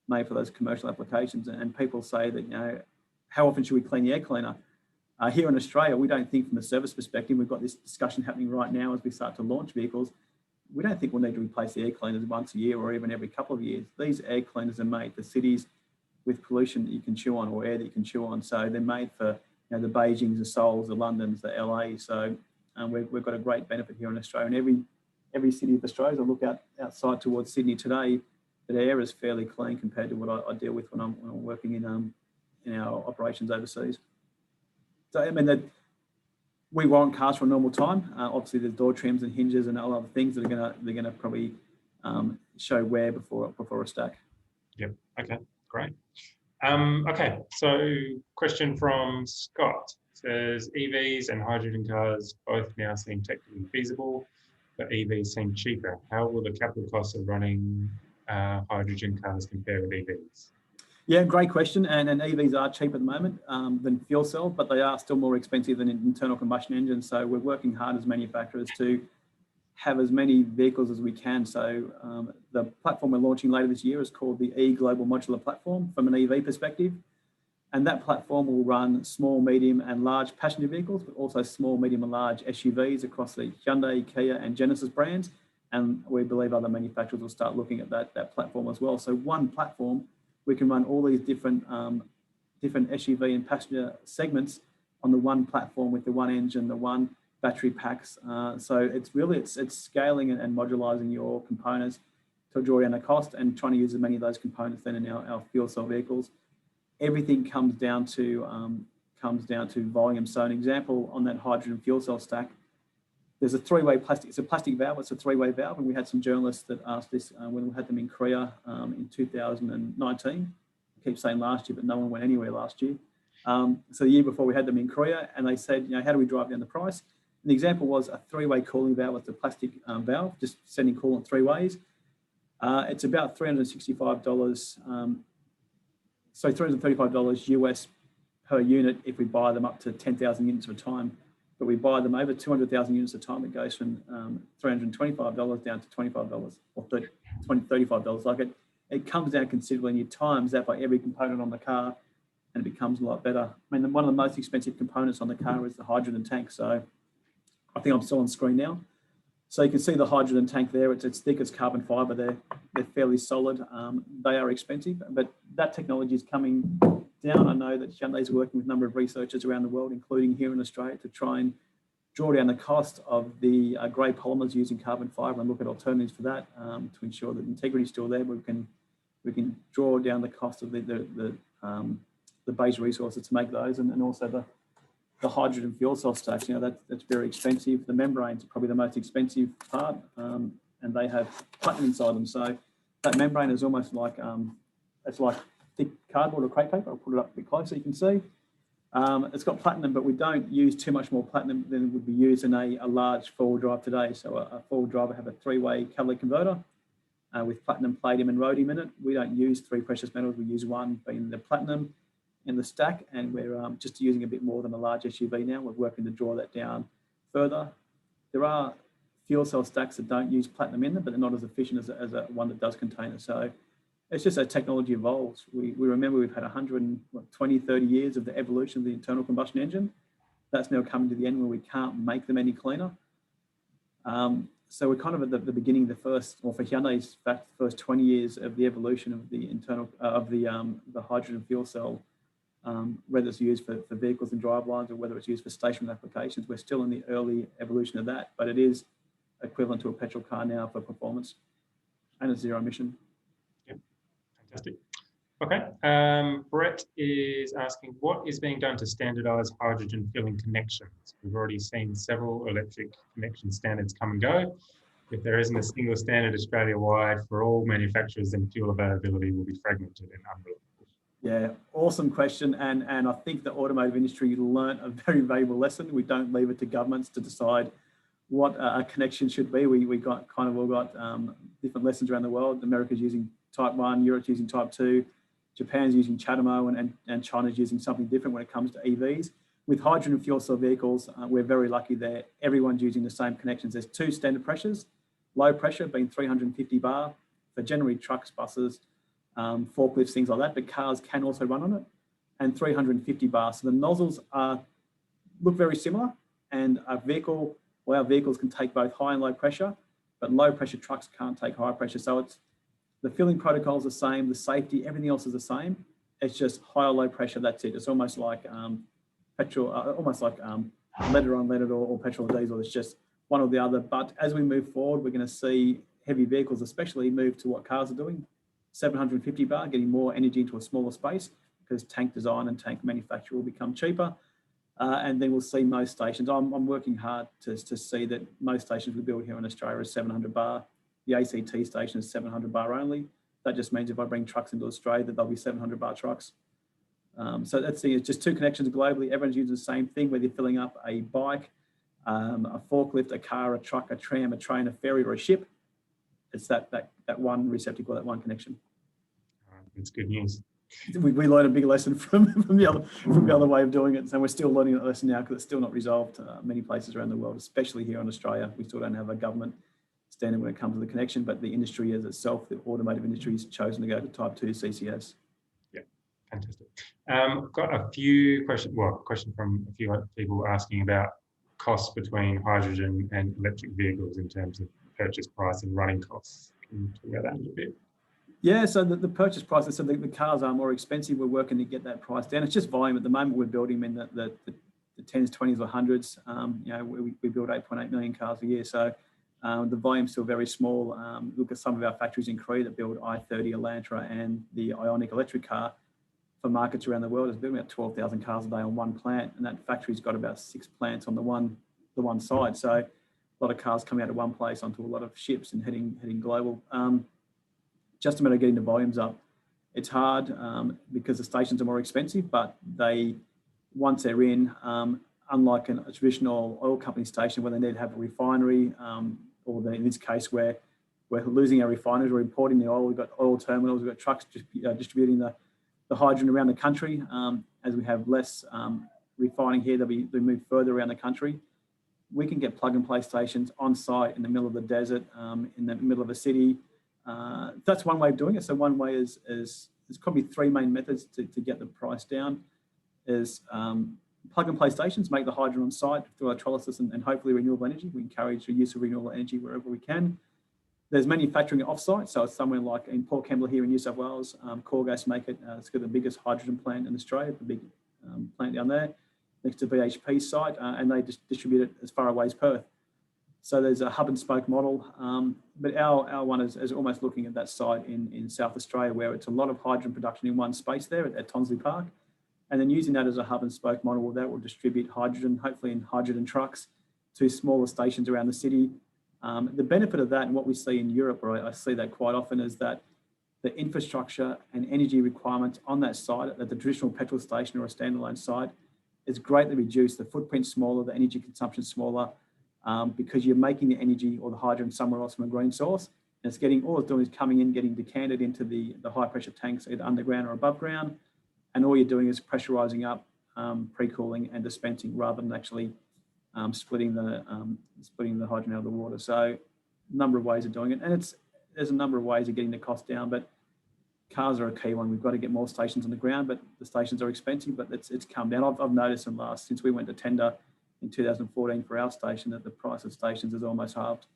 made for those commercial applications. And people say that, how often should we clean the air cleaner? Here in Australia, we don't think from a service perspective. We've got this discussion happening right now as we start to launch vehicles. We don't think we'll need to replace the air cleaners once a year or even every couple of years. These air cleaners are made for cities with pollution that you can chew on or air that you can chew on. So they're made for the Beijings, the Seouls, the Londons, the LA. So we've got a great benefit here in Australia. And every city of Australia, I look outside towards Sydney today, the air is fairly clean compared to what I deal with when I'm working in our operations overseas. So I mean, we warrant cars for a normal time. Obviously, there's door trims and hinges and all other things that they're gonna probably show wear before a stack. Yep. Okay. Great. Okay. So, question from Scott says EVs and hydrogen cars both now seem technically feasible, but EVs seem cheaper. How will the capital costs of running hydrogen cars compare with EVs? Yeah, great question. And EVs are cheaper at the moment than fuel cell, but they are still more expensive than internal combustion engines. So we're working hard as manufacturers to have as many vehicles as we can. So the platform we're launching later this year is called the E-Global Modular Platform from an EV perspective. And that platform will run small, medium and large passenger vehicles, but also small, medium and large SUVs across the Hyundai, Kia and Genesis brands. And we believe other manufacturers will start looking at that platform as well. So one platform, we can run all these different SUV and passenger segments on the one platform with the one engine, the one battery packs. So it's scaling and modularizing your components to draw down the cost and trying to use as many of those components then in our fuel cell vehicles. Everything comes down to volume. So an example on that hydrogen fuel cell stack, there's a three-way plastic. It's a plastic valve. It's a three-way valve, and we had some journalists that asked this when we had them in Korea in 2019. I keep saying last year, but no one went anywhere last year. So the year before we had them in Korea, and they said, how do we drive down the price? And the example was a three-way cooling valve with a plastic valve, just sending coolant three ways. It's about $365. So $335 US per unit if we buy them up to 10,000 units at a time. But we buy them over 200,000 units at a time. It goes from $325 down to $25 or $35. Like it comes down considerably, and you times that by every component on the car, and it becomes a lot better. I mean, one of the most expensive components on the car is the hydrogen tank. So I think I'm still on screen now. So you can see the hydrogen tank there. It's thick as carbon fiber. They're fairly solid. They are expensive, but that technology is coming down. I know that Hyundai is working with a number of researchers around the world, including here in Australia, to try and draw down the cost of the grey polymers using carbon fibre and look at alternatives for that to ensure that integrity is still there. But we can draw down the cost of the base resources to make those, and also the hydrogen fuel cell stacks. That's very expensive. The membranes are probably the most expensive part, and they have platinum inside them. So That membrane is almost like, it's like thick cardboard or crate paper. I'll put it up a bit closer so you can see. It's got platinum, but we don't use too much more platinum than would be used in a large four-wheel drive today. So a four-wheel drive will have a three-way catalytic converter with platinum, palladium and rhodium in it. We don't use three precious metals. We use one, being the platinum in the stack, and we're just using a bit more than a large SUV now. We're working to draw that down further. There are fuel cell stacks that don't use platinum in them, but they're not as efficient as a one that does contain it. So it's just as technology evolves. We remember we've had 120, 30 years of the evolution of the internal combustion engine. That's now coming to the end where we can't make them any cleaner. So we're kind of at the beginning, the first, or for Hyundai's fact, the first 20 years of the evolution of the internal, the hydrogen fuel cell, whether it's used for vehicles and drivelines or whether it's used for stationary applications. We're still in the early evolution of that, but it is equivalent to a petrol car now for performance, and it's zero emission. Yep, fantastic. Okay, Brett is asking, what is being done to standardise hydrogen filling connections? We've already seen several electric connection standards come and go. If there isn't a single standard Australia-wide for all manufacturers, then fuel availability will be fragmented and unreliable. Yeah, awesome question. And I think the automotive industry learnt a very valuable lesson. We don't leave it to governments to decide what a connection should be. We got kind of all got different lessons around the world. America's using type 1, Europe's using type 2, Japan's using CHAdeMO, and China's using something different when it comes to EVs. With hydrogen fuel cell vehicles, we're very lucky there. Everyone's using the same connections. There's two standard pressures, low pressure being 350 bar for generally trucks, buses, forklifts, things like that, but cars can also run on it, and 350 bar. So the nozzles look very similar, and our vehicles can take both high and low pressure, but low pressure trucks can't take high pressure. So it's the filling protocol is the same, the safety, everything else is the same. It's just high or low pressure, that's it. It's almost like petrol, almost like leaded or unleaded or petrol or diesel. It's just one or the other. But as we move forward, we're going to see heavy vehicles especially move to what cars are doing, 750 bar, getting more energy into a smaller space because tank design and tank manufacture will become cheaper. And then we'll see most stations. I'm working hard to see that most stations we build here in Australia is 700 bar. The ACT station is 700 bar only. That just means if I bring trucks into Australia, that they'll be 700 bar trucks. So that's the, it's just two connections globally. Everyone's using the same thing, whether you're filling up a bike, a forklift, a car, a truck, a tram, a train, a ferry, or a ship. It's that one receptacle, that one connection. That's good news. We learned a big lesson from the other way of doing it, and we're still learning that lesson now because it's still not resolved many places around the world, especially here in Australia. We still don't have a government standard when it comes to the connection, but the industry as itself, the automotive industry, has chosen to go to type 2 CCS. Yeah, fantastic. I've got a few questions, well, a question from a few other people asking about costs between hydrogen and electric vehicles in terms of purchase price and running costs. Can you talk about that a little bit? Yeah, so the purchase price, so the cars are more expensive. We're working to get that price down. It's just volume. At the moment, we're building them in the 10s, 20s, or 100s. We build 8.8 million cars a year. So the volume's still very small. Look at some of our factories in Korea that build i30, Elantra, and the Ioniq electric car for markets around the world. It's building about 12,000 cars a day on one plant, and that factory's got about 6 plants on the one side. So a lot of cars coming out of one place onto a lot of ships and heading global. Just a matter of getting the volumes up. It's hard because the stations are more expensive, but once they're in, unlike a traditional oil company station where they need to have a refinery, or in this case where we're losing our refineries, we're importing the oil, we've got oil terminals, we've got trucks distributing the hydrogen around the country. As we have less refining here, they move further around the country. We can get plug and play stations on site in the middle of the desert, in the middle of a city. That's one way of doing it. So one way is there's probably three main methods to get the price down. Is plug and play stations, make the hydrogen on site through electrolysis and hopefully renewable energy. We encourage the use of renewable energy wherever we can. There's manufacturing off-site, so it's somewhere like in Port Kembla here in New South Wales. Corgas make it. It's got the biggest hydrogen plant in Australia, the big plant down there next to BHP's site, and they just distribute it as far away as Perth. So there's a hub and spoke model, but our one is almost looking at that site in South Australia where it's a lot of hydrogen production in one space there at Tonsley Park, and then using that as a hub and spoke model that will distribute hydrogen, hopefully in hydrogen trucks, to smaller stations around the city. The benefit of that and what we see in Europe, where I see that quite often, is that the infrastructure and energy requirements on that site at the traditional petrol station or a standalone site is greatly reduced. The footprint's smaller, the energy consumption's smaller, because you're making the energy or the hydrogen somewhere else from a green source. And it's getting, all it's doing is coming in, getting decanted into the high pressure tanks, either underground or above ground. And all you're doing is pressurizing up, pre-cooling and dispensing rather than actually splitting the hydrogen out of the water. So a number of ways of doing it. And there's a number of ways of getting the cost down, but cars are a key one. We've got to get more stations on the ground, but the stations are expensive, but it's come down. I've noticed since we went to tender in 2014 for our station, that the price of stations has almost halved.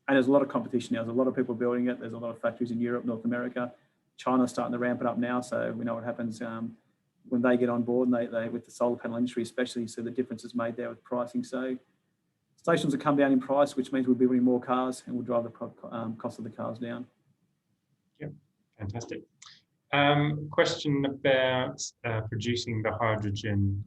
And there's a lot of competition now. There's a lot of people building it. There's a lot of factories in Europe, North America. China's starting to ramp it up now. So we know what happens when they get on board, and they with the solar panel industry especially, so the difference is made there with pricing. So stations will come down in price, which means we'll be building more cars and we'll drive the cost of the cars down. Yeah, fantastic. Question about producing the hydrogen.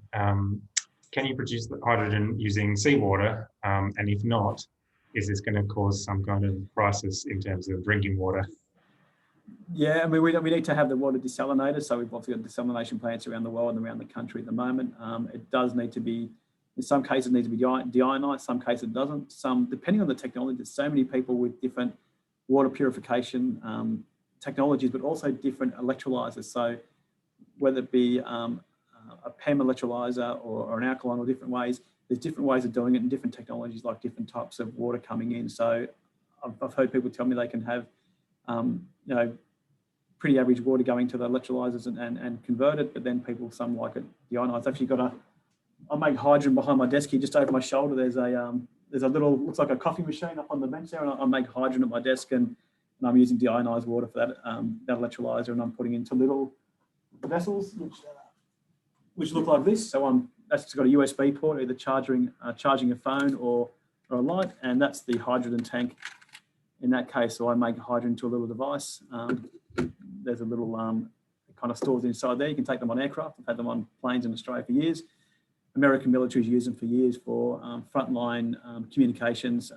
Can you produce the hydrogen using seawater? And if not, is this going to cause some kind of crisis in terms of drinking water? Yeah, I mean, we need to have the water desalinated. So we've obviously got desalination plants around the world and around the country at the moment. It does need to be, in some cases, it needs to be deionized, some cases it doesn't. Some, depending on the technology, there's so many people with different water purification technologies, but also different electrolyzers. So whether it be a PEM electrolyzer or an alkaline or different ways, there's different ways of doing it and different technologies, like different types of water coming in. So I've heard people tell me they can have, pretty average water going to the electrolyzers and convert it, but then some like it deionized. I've actually I make hydrogen behind my desk here, just over my shoulder. There's a little, looks like a coffee machine up on the bench there, and I make hydrogen at my desk, and I'm using deionized water for that electrolyzer, and I'm putting into little vessels which look like this. So that's got a USB port, either charging a phone or a light, and that's the hydrogen tank in that case. So I make hydrogen to a little device. There's a little kind of stores inside there. You can take them on aircraft. I've had them on planes in Australia for years. American military's used them for years for frontline communications,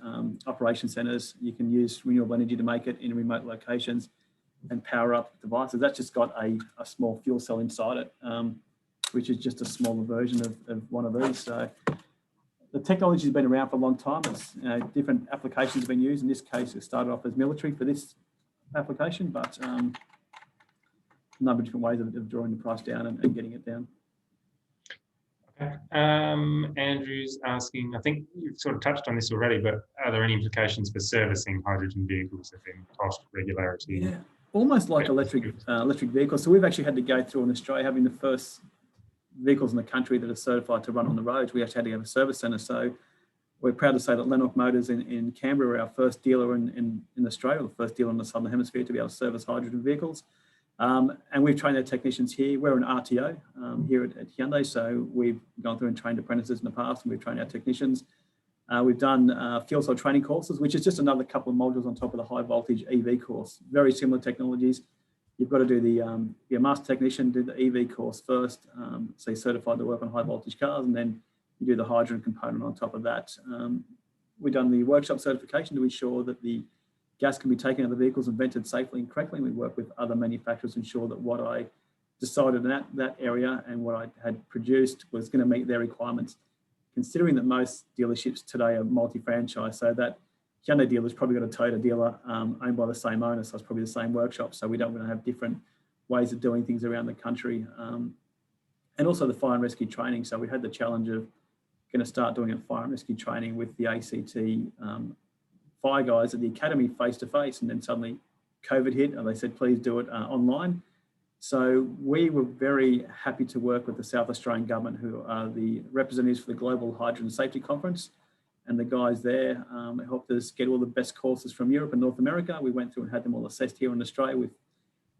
operation centres. You can use renewable energy to make it in remote locations and power up devices. That's just got a small fuel cell inside it, which is just a smaller version of one of these. So the technology has been around for a long time. It's, different applications have been used. In this case, it started off as military for this application, but a number of different ways of drawing the price down and getting it down. Okay. Andrew's asking, I think you've sort of touched on this already, but are there any implications for servicing hydrogen vehicles, if in cost, regularity? Yeah, almost like electric vehicles. So we've actually had to go through in Australia, having the first vehicles in the country that are certified to run on the roads. We actually had to have a service centre. So we're proud to say that Lennox Motors in Canberra are our first dealer in Australia, the first dealer in the Southern Hemisphere to be able to service hydrogen vehicles. And we've trained our technicians here. We're an RTO here at Hyundai, so we've gone through and trained apprentices in the past, and we've trained our technicians. We've done fuel cell training courses, which is just another couple of modules on top of the high voltage EV course. Very similar technologies. You've got to do be a master technician, do the EV course first, so you're certified to work on high voltage cars, and then you do the hydrogen component on top of that. We've done the workshop certification to ensure that the gas can be taken out of the vehicles and vented safely and correctly. And we work with other manufacturers to ensure that what I decided in that area and what I had produced was going to meet their requirements. Considering that most dealerships today are multi-franchise, so that Hyundai dealer's probably got a Toyota dealer owned by the same owner, so it's probably the same workshop. So we don't want to have different ways of doing things around the country. And also the fire and rescue training. So we had the challenge of going to start doing a fire and rescue training with the ACT fire guys at the academy face-to-face, and then suddenly COVID hit and they said, please do it online. So we were very happy to work with the South Australian government, who are the representatives for the Global Hydrogen Safety Conference. And the guys there helped us get all the best courses from Europe and North America. We went through and had them all assessed here in Australia with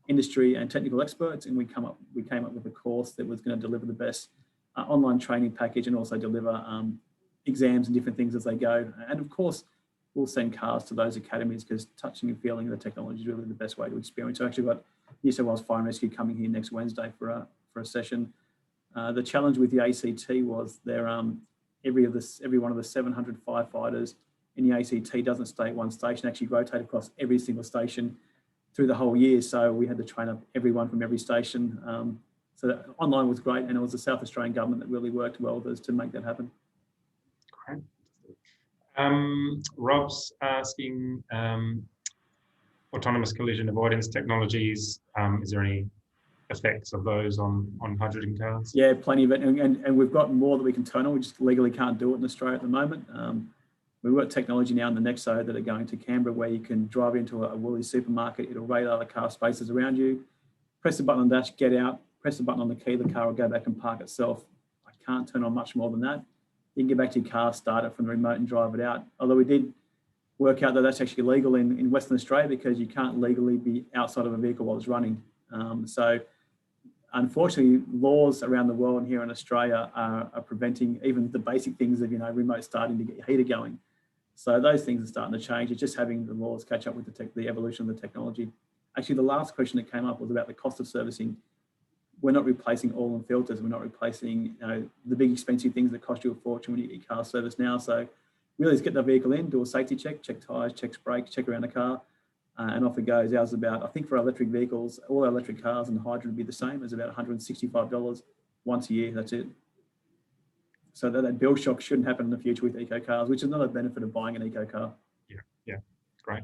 industry and technical experts. And we came up with a course that was going to deliver the best online training package and also deliver exams and different things as they go. And of course, we'll send cars to those academies because touching and feeling the technology is really the best way to experience. So actually got New South Wales Fire and Rescue coming here next Wednesday for a session. The challenge with the ACT was they're every one of the 700 firefighters in the ACT doesn't stay at one station, actually rotate across every single station through the whole year. So we had to train up everyone from every station. So that online was great, and it was the South Australian government that really worked well with us to make that happen. Great. Rob's asking, autonomous collision avoidance technologies, is there any effects of those on hydrogen cars? Yeah, plenty of it, and we've got more that we can turn on. We just legally can't do it in Australia at the moment. We've got technology now in the Nexo that are going to Canberra where you can drive into a Woolies supermarket, it'll radar the car spaces around you, press the button on the dash, get out, press the button on the key, the car will go back and park itself. I can't turn on much more than that. You can get back to your car, start it from the remote and drive it out. Although we did work out that that's actually legal in Western Australia because you can't legally be outside of a vehicle while it's running. So unfortunately, laws around the world and here in Australia are preventing even the basic things of, remote starting to get your heater going. So those things are starting to change. It's just having the laws catch up with the evolution of the technology. Actually, the last question that came up was about the cost of servicing. We're not replacing oil and filters. We're not replacing the big expensive things that cost you a fortune when you get your car serviced now. So really just get the vehicle in, do a safety check, check tyres, check brakes, check around the car, and off it goes. Ours is about, I think for our electric vehicles, all our electric cars and hydrogen would be the same, as about $165 once a year, that's it. So that bill shock shouldn't happen in the future with eco cars, which is another benefit of buying an eco car. Yeah, great.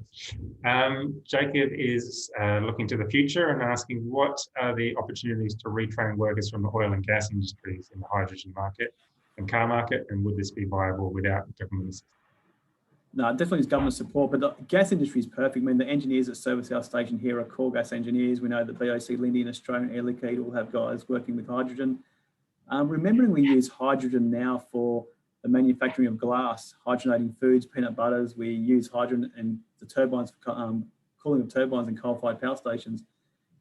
Jacob is looking to the future and asking, what are the opportunities to retrain workers from the oil and gas industries in the hydrogen market and car market, and would this be viable without government assistance? No, definitely is government support, but the gas industry is perfect. I mean, the engineers that service our station here are core gas engineers. We know that BOC, Lindy and Australian Air Liquide all have guys working with hydrogen. Remembering we use hydrogen now for the manufacturing of glass, hydrogenating foods, peanut butters. We use hydrogen and the turbines for cooling of turbines and coal-fired power stations.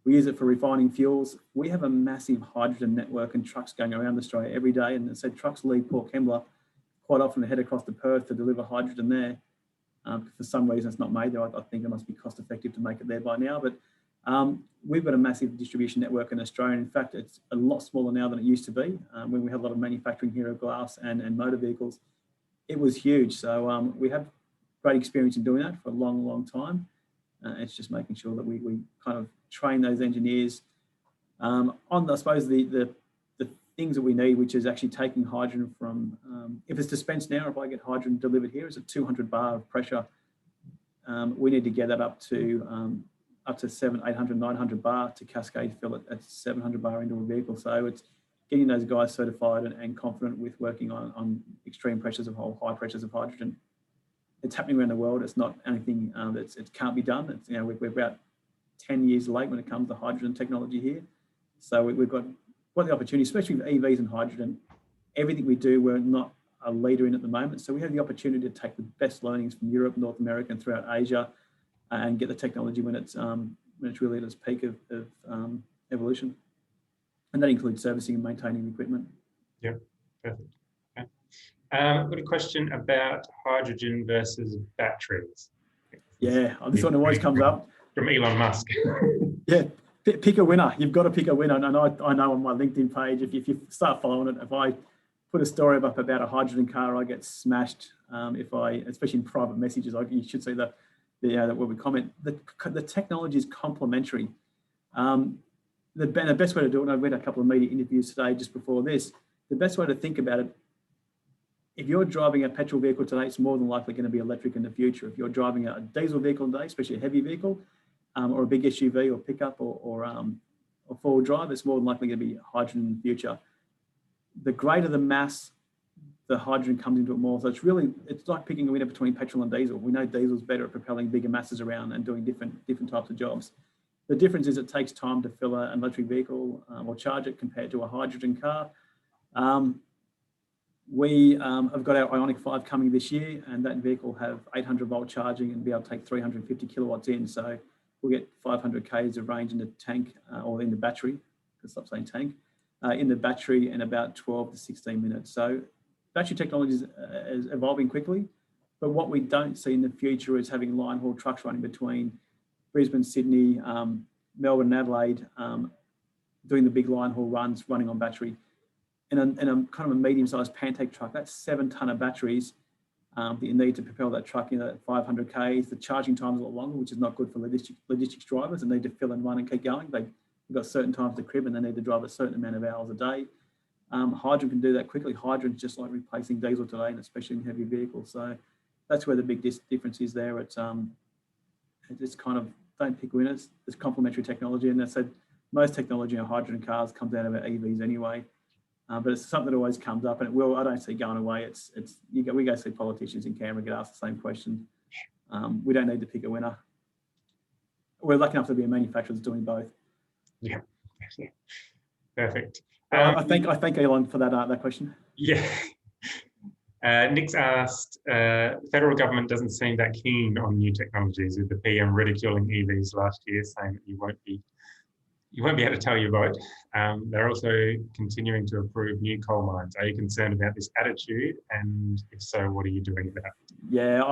We use it for refining fuels. We have a massive hydrogen network and trucks going around Australia every day. And as I said, trucks leave Port Kembla quite often to head across to Perth to deliver hydrogen there. For some reason it's not made there. I think it must be cost effective to make it there by now. But we've got a massive distribution network in Australia. In fact, it's a lot smaller now than it used to be. When we had a lot of manufacturing here of glass and motor vehicles, it was huge. So we have great experience in doing that for a long, long time. It's just making sure that we kind of train those engineers on, I suppose, the things that we need, which is actually taking hydrogen from, if it's dispensed now, if I get hydrogen delivered here, it's a 200 bar of pressure. We need to get that up to 700, 800, 900 bar to cascade fill it at 700 bar into a vehicle. So it's getting those guys certified and confident with working on extreme pressures of high pressures of hydrogen. It's happening around the world. It's not anything it can't be done. It's, we're about 10 years late when it comes to hydrogen technology here. So we've got the opportunity, especially with EVs and hydrogen. Everything we do, we're not a leader in at the moment. So we have the opportunity to take the best learnings from Europe, North America, and throughout Asia, and get the technology when it's really at its peak of evolution. And that includes servicing and maintaining the equipment. Yeah, perfect. Okay. I've got a question about hydrogen versus batteries. Yeah, this one always comes up. From Elon Musk. Yeah, pick a winner. You've got to pick a winner. And I know on my LinkedIn page, if you start following it, if I put a story up about a hydrogen car, I get smashed. Especially in private messages, you should see that where we comment. The technology is complementary. The best way to do it, and I read a couple of media interviews today just before this, the best way to think about it, if you're driving a petrol vehicle today, it's more than likely going to be electric in the future. If you're driving a diesel vehicle today, especially a heavy vehicle, or a big SUV or pickup or four-wheel drive, it's more than likely going to be hydrogen in the future. The greater the mass, the hydrogen comes into it more. So it's like picking a winner between petrol and diesel. We know diesel's better at propelling bigger masses around and doing different types of jobs. The difference is it takes time to fill an electric vehicle or charge it compared to a hydrogen car. We have got our Ioniq 5 coming this year, and that vehicle will have 800 volt charging and be able to take 350 kilowatts in. So we'll get 500 Ks of range in the tank or in the battery, because stop saying tank, in the battery in about 12 to 16 minutes. So battery technology is evolving quickly, but what we don't see in the future is having line haul trucks running between Brisbane, Sydney, Melbourne and Adelaide, doing the big line haul runs running on battery. In a kind of a medium-sized Pantake truck, that's 7 ton of batteries. that you need to propel that truck in at 500 k's. The charging time is a lot longer, which is not good for logistics drivers that need to fill and run and keep going. They've got certain times to crib and they need to drive a certain amount of hours a day. Hydrogen can do that quickly. Hydrogen is just like replacing diesel today, and especially in heavy vehicles. So that's where the big difference is there. It's kind of, don't pick winners. It's complementary technology, and I said most technology in hydrogen cars comes out of our EVs anyway. But it's something that always comes up, and it will. I don't see going away. We go see politicians in Canberra get asked the same question. We don't need to pick a winner. We're lucky enough to be a manufacturer that's doing both. Yeah, perfect. I thank Elon for that question. Yeah. Nick's asked, federal government doesn't seem that keen on new technologies, with the PM ridiculing EVs last year, saying that you won't be able to tell your vote. They're also continuing to approve new coal mines. Are you concerned about this attitude? And if so, what are you doing about it? Yeah,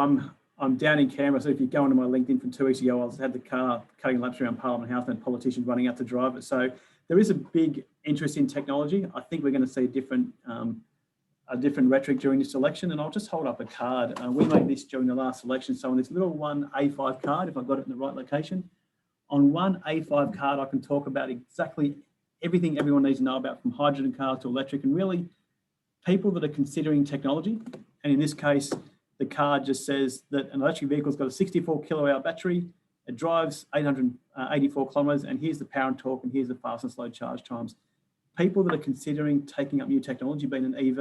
I'm down in Canberra. So if you go onto my LinkedIn from 2 weeks ago, I had the car cutting laps around Parliament House and politicians running out to drive it. So there is a big interest in technology. I think we're going to see a different rhetoric during this election. And I'll just hold up a card. We made this during the last election. So on this little one A5 card, if I've got it in the right location, on one A5 card, I can talk about exactly everything everyone needs to know about, from hydrogen cars to electric, and really people that are considering technology. And in this case, the card just says that an electric vehicle's got a 64 kilowatt hour battery. It drives 884 kilometres, and here's the power and torque, and here's the fast and slow charge times. People that are considering taking up new technology, being an EV,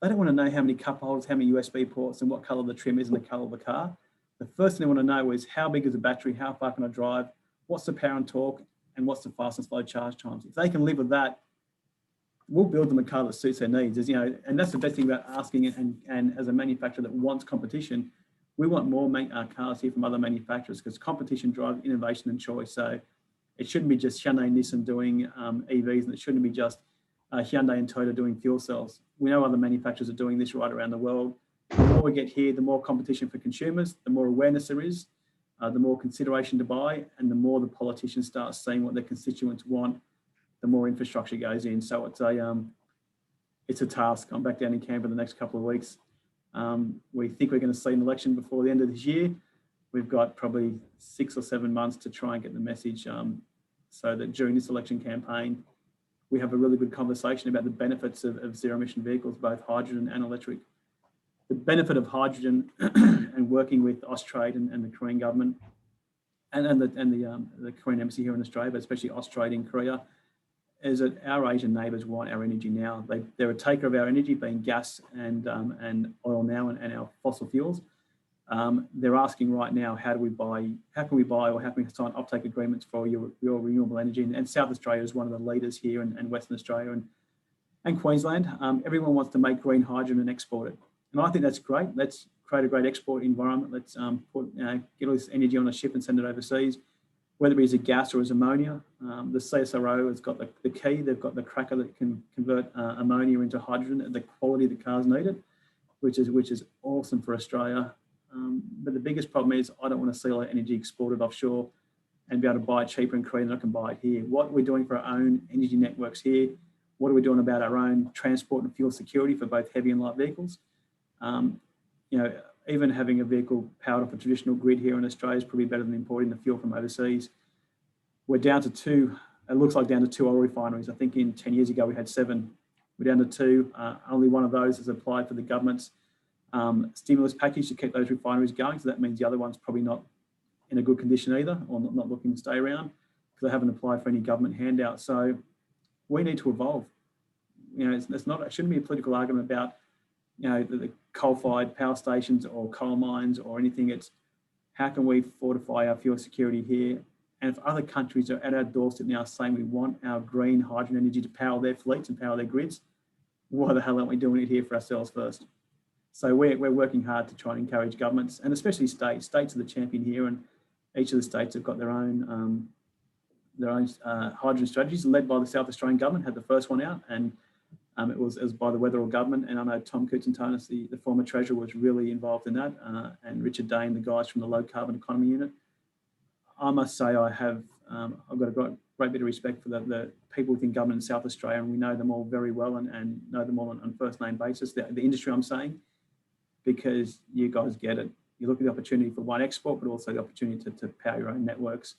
they don't want to know how many cup holders, how many USB ports, and what colour the trim is and the colour of the car. The first thing they want to know is how big is the battery, how far can I drive, what's the power and torque, and what's the fast and slow charge times. If they can live with that, we'll build them a car that suits their needs. And that's the best thing about asking, and as a manufacturer that wants competition, we want more cars here from other manufacturers, because competition drives innovation and choice. So it shouldn't be just Hyundai and Nissan doing EVs, and it shouldn't be just Hyundai and Toyota doing fuel cells. We know other manufacturers are doing this right around the world. The more we get here, the more competition for consumers, the more awareness there is, the more consideration to buy, and the more the politicians start seeing what their constituents want, the more infrastructure goes in. So it's a task. I'm back down in Canberra the next couple of weeks. We think we're going to see an election before the end of this year. We've got probably 6 or 7 months to try and get the message, so that during this election campaign, we have a really good conversation about the benefits of zero-emission vehicles, both hydrogen and electric. The benefit of hydrogen and working with Austrade and the Korean government and the Korean embassy here in Australia, but especially Austrade in Korea, is that our Asian neighbours want our energy now. They're a taker of our energy, being gas and oil now, and our fossil fuels. They're asking right now, how can we buy, or how can we sign offtake agreements for your renewable energy? And South Australia is one of the leaders here, and Western Australia and Queensland. Everyone wants to make green hydrogen and export it. And I think that's great. Let's create a great export environment. Let's get all this energy on a ship and send it overseas, whether it be as a gas or as ammonia. The CSIRO has got the key. They've got the cracker that can convert ammonia into hydrogen at the quality the cars needed, which is awesome for Australia. But the biggest problem is I don't want to see all that energy exported offshore and be able to buy it cheaper in Korea than I can buy it here. What are we doing for our own energy networks here? What are we doing about our own transport and fuel security for both heavy and light vehicles? Even having a vehicle powered off a traditional grid here in Australia is probably better than importing the fuel from overseas. We're down to 2, it looks like down to 2 oil refineries. I think 10 years ago we had 7. We're down to 2. Only one of those has applied for the government's stimulus package to keep those refineries going. So that means the other one's probably not in a good condition either, or not looking to stay around, because they haven't applied for any government handout. So we need to evolve. It shouldn't be a political argument about the coal-fired power stations or coal mines or anything. It's how can we fortify our fuel security here? And if other countries are at our doorstep now saying we want our green hydrogen energy to power their fleets and power their grids, why the hell aren't we doing it here for ourselves first? So we're working hard to try and encourage governments, and especially states. States are the champion here, and each of the states have got their own hydrogen strategies, led by the South Australian government. Had the first one out, and it was by the Weatherall government, and I know Tom Koutsantonis, the former treasurer, was really involved in that, and Richard Day and the guys from the Low Carbon Economy Unit. I must say I've got a great bit of respect for the people within government in South Australia, and we know them all very well and know them all on first name basis, the industry I'm saying, because you guys get it. You look at the opportunity for one, export, but also the opportunity to power your own networks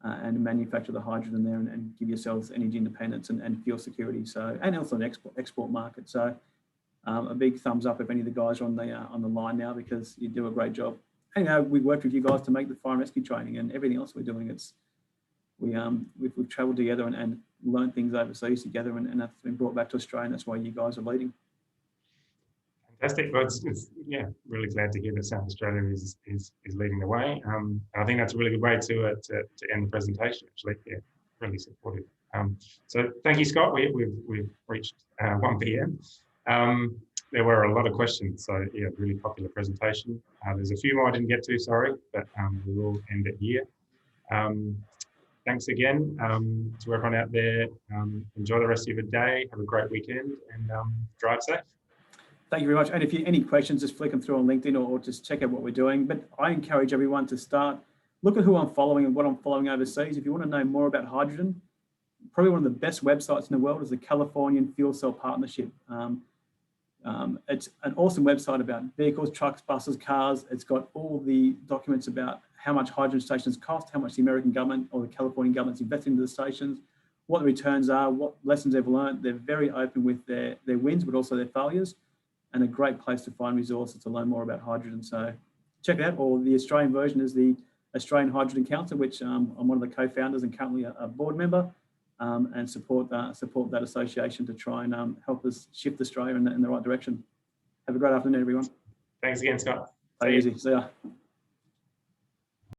and manufacture the hydrogen there and give yourselves energy independence and fuel security. So, and also an export market. So a big thumbs up if any of the guys are on the line now, because you do a great job. Anyhow, we worked with you guys to make the fire and rescue training and everything else we're doing. We've travelled together and learned things overseas together, and that's been brought back to Australia, and that's why you guys are leading. Fantastic. Well, it's yeah, really glad to hear that South Australia is leading the way. I think that's a really good way to end the presentation. Actually, yeah, really supportive. So thank you, Scott. We've reached 1 p.m. There were a lot of questions, so yeah, really popular presentation. There's a few more I didn't get to, sorry, but we will end it here. Thanks again to everyone out there. Enjoy the rest of your day. Have a great weekend and drive safe. Thank you very much. And if you any questions, just flick them through on LinkedIn or just check out what we're doing. But I encourage everyone to look at who I'm following and what I'm following overseas. If you want to know more about hydrogen, probably one of the best websites in the world is the Californian Fuel Cell Partnership. It's an awesome website about vehicles, trucks, buses, cars. It's got all the documents about how much hydrogen stations cost, how much the American government or the Californian government's investing into the stations, what the returns are, what lessons they've learned. They're very open with their wins, but also their failures, and a great place to find resources to learn more about hydrogen. So check it out. Or the Australian version is the Australian Hydrogen Council, which I'm one of the co-founders and currently a board member, and support that association to try and help us shift Australia in the right direction. Have a great afternoon, everyone. Thanks again, Scott. Take it easy. See ya.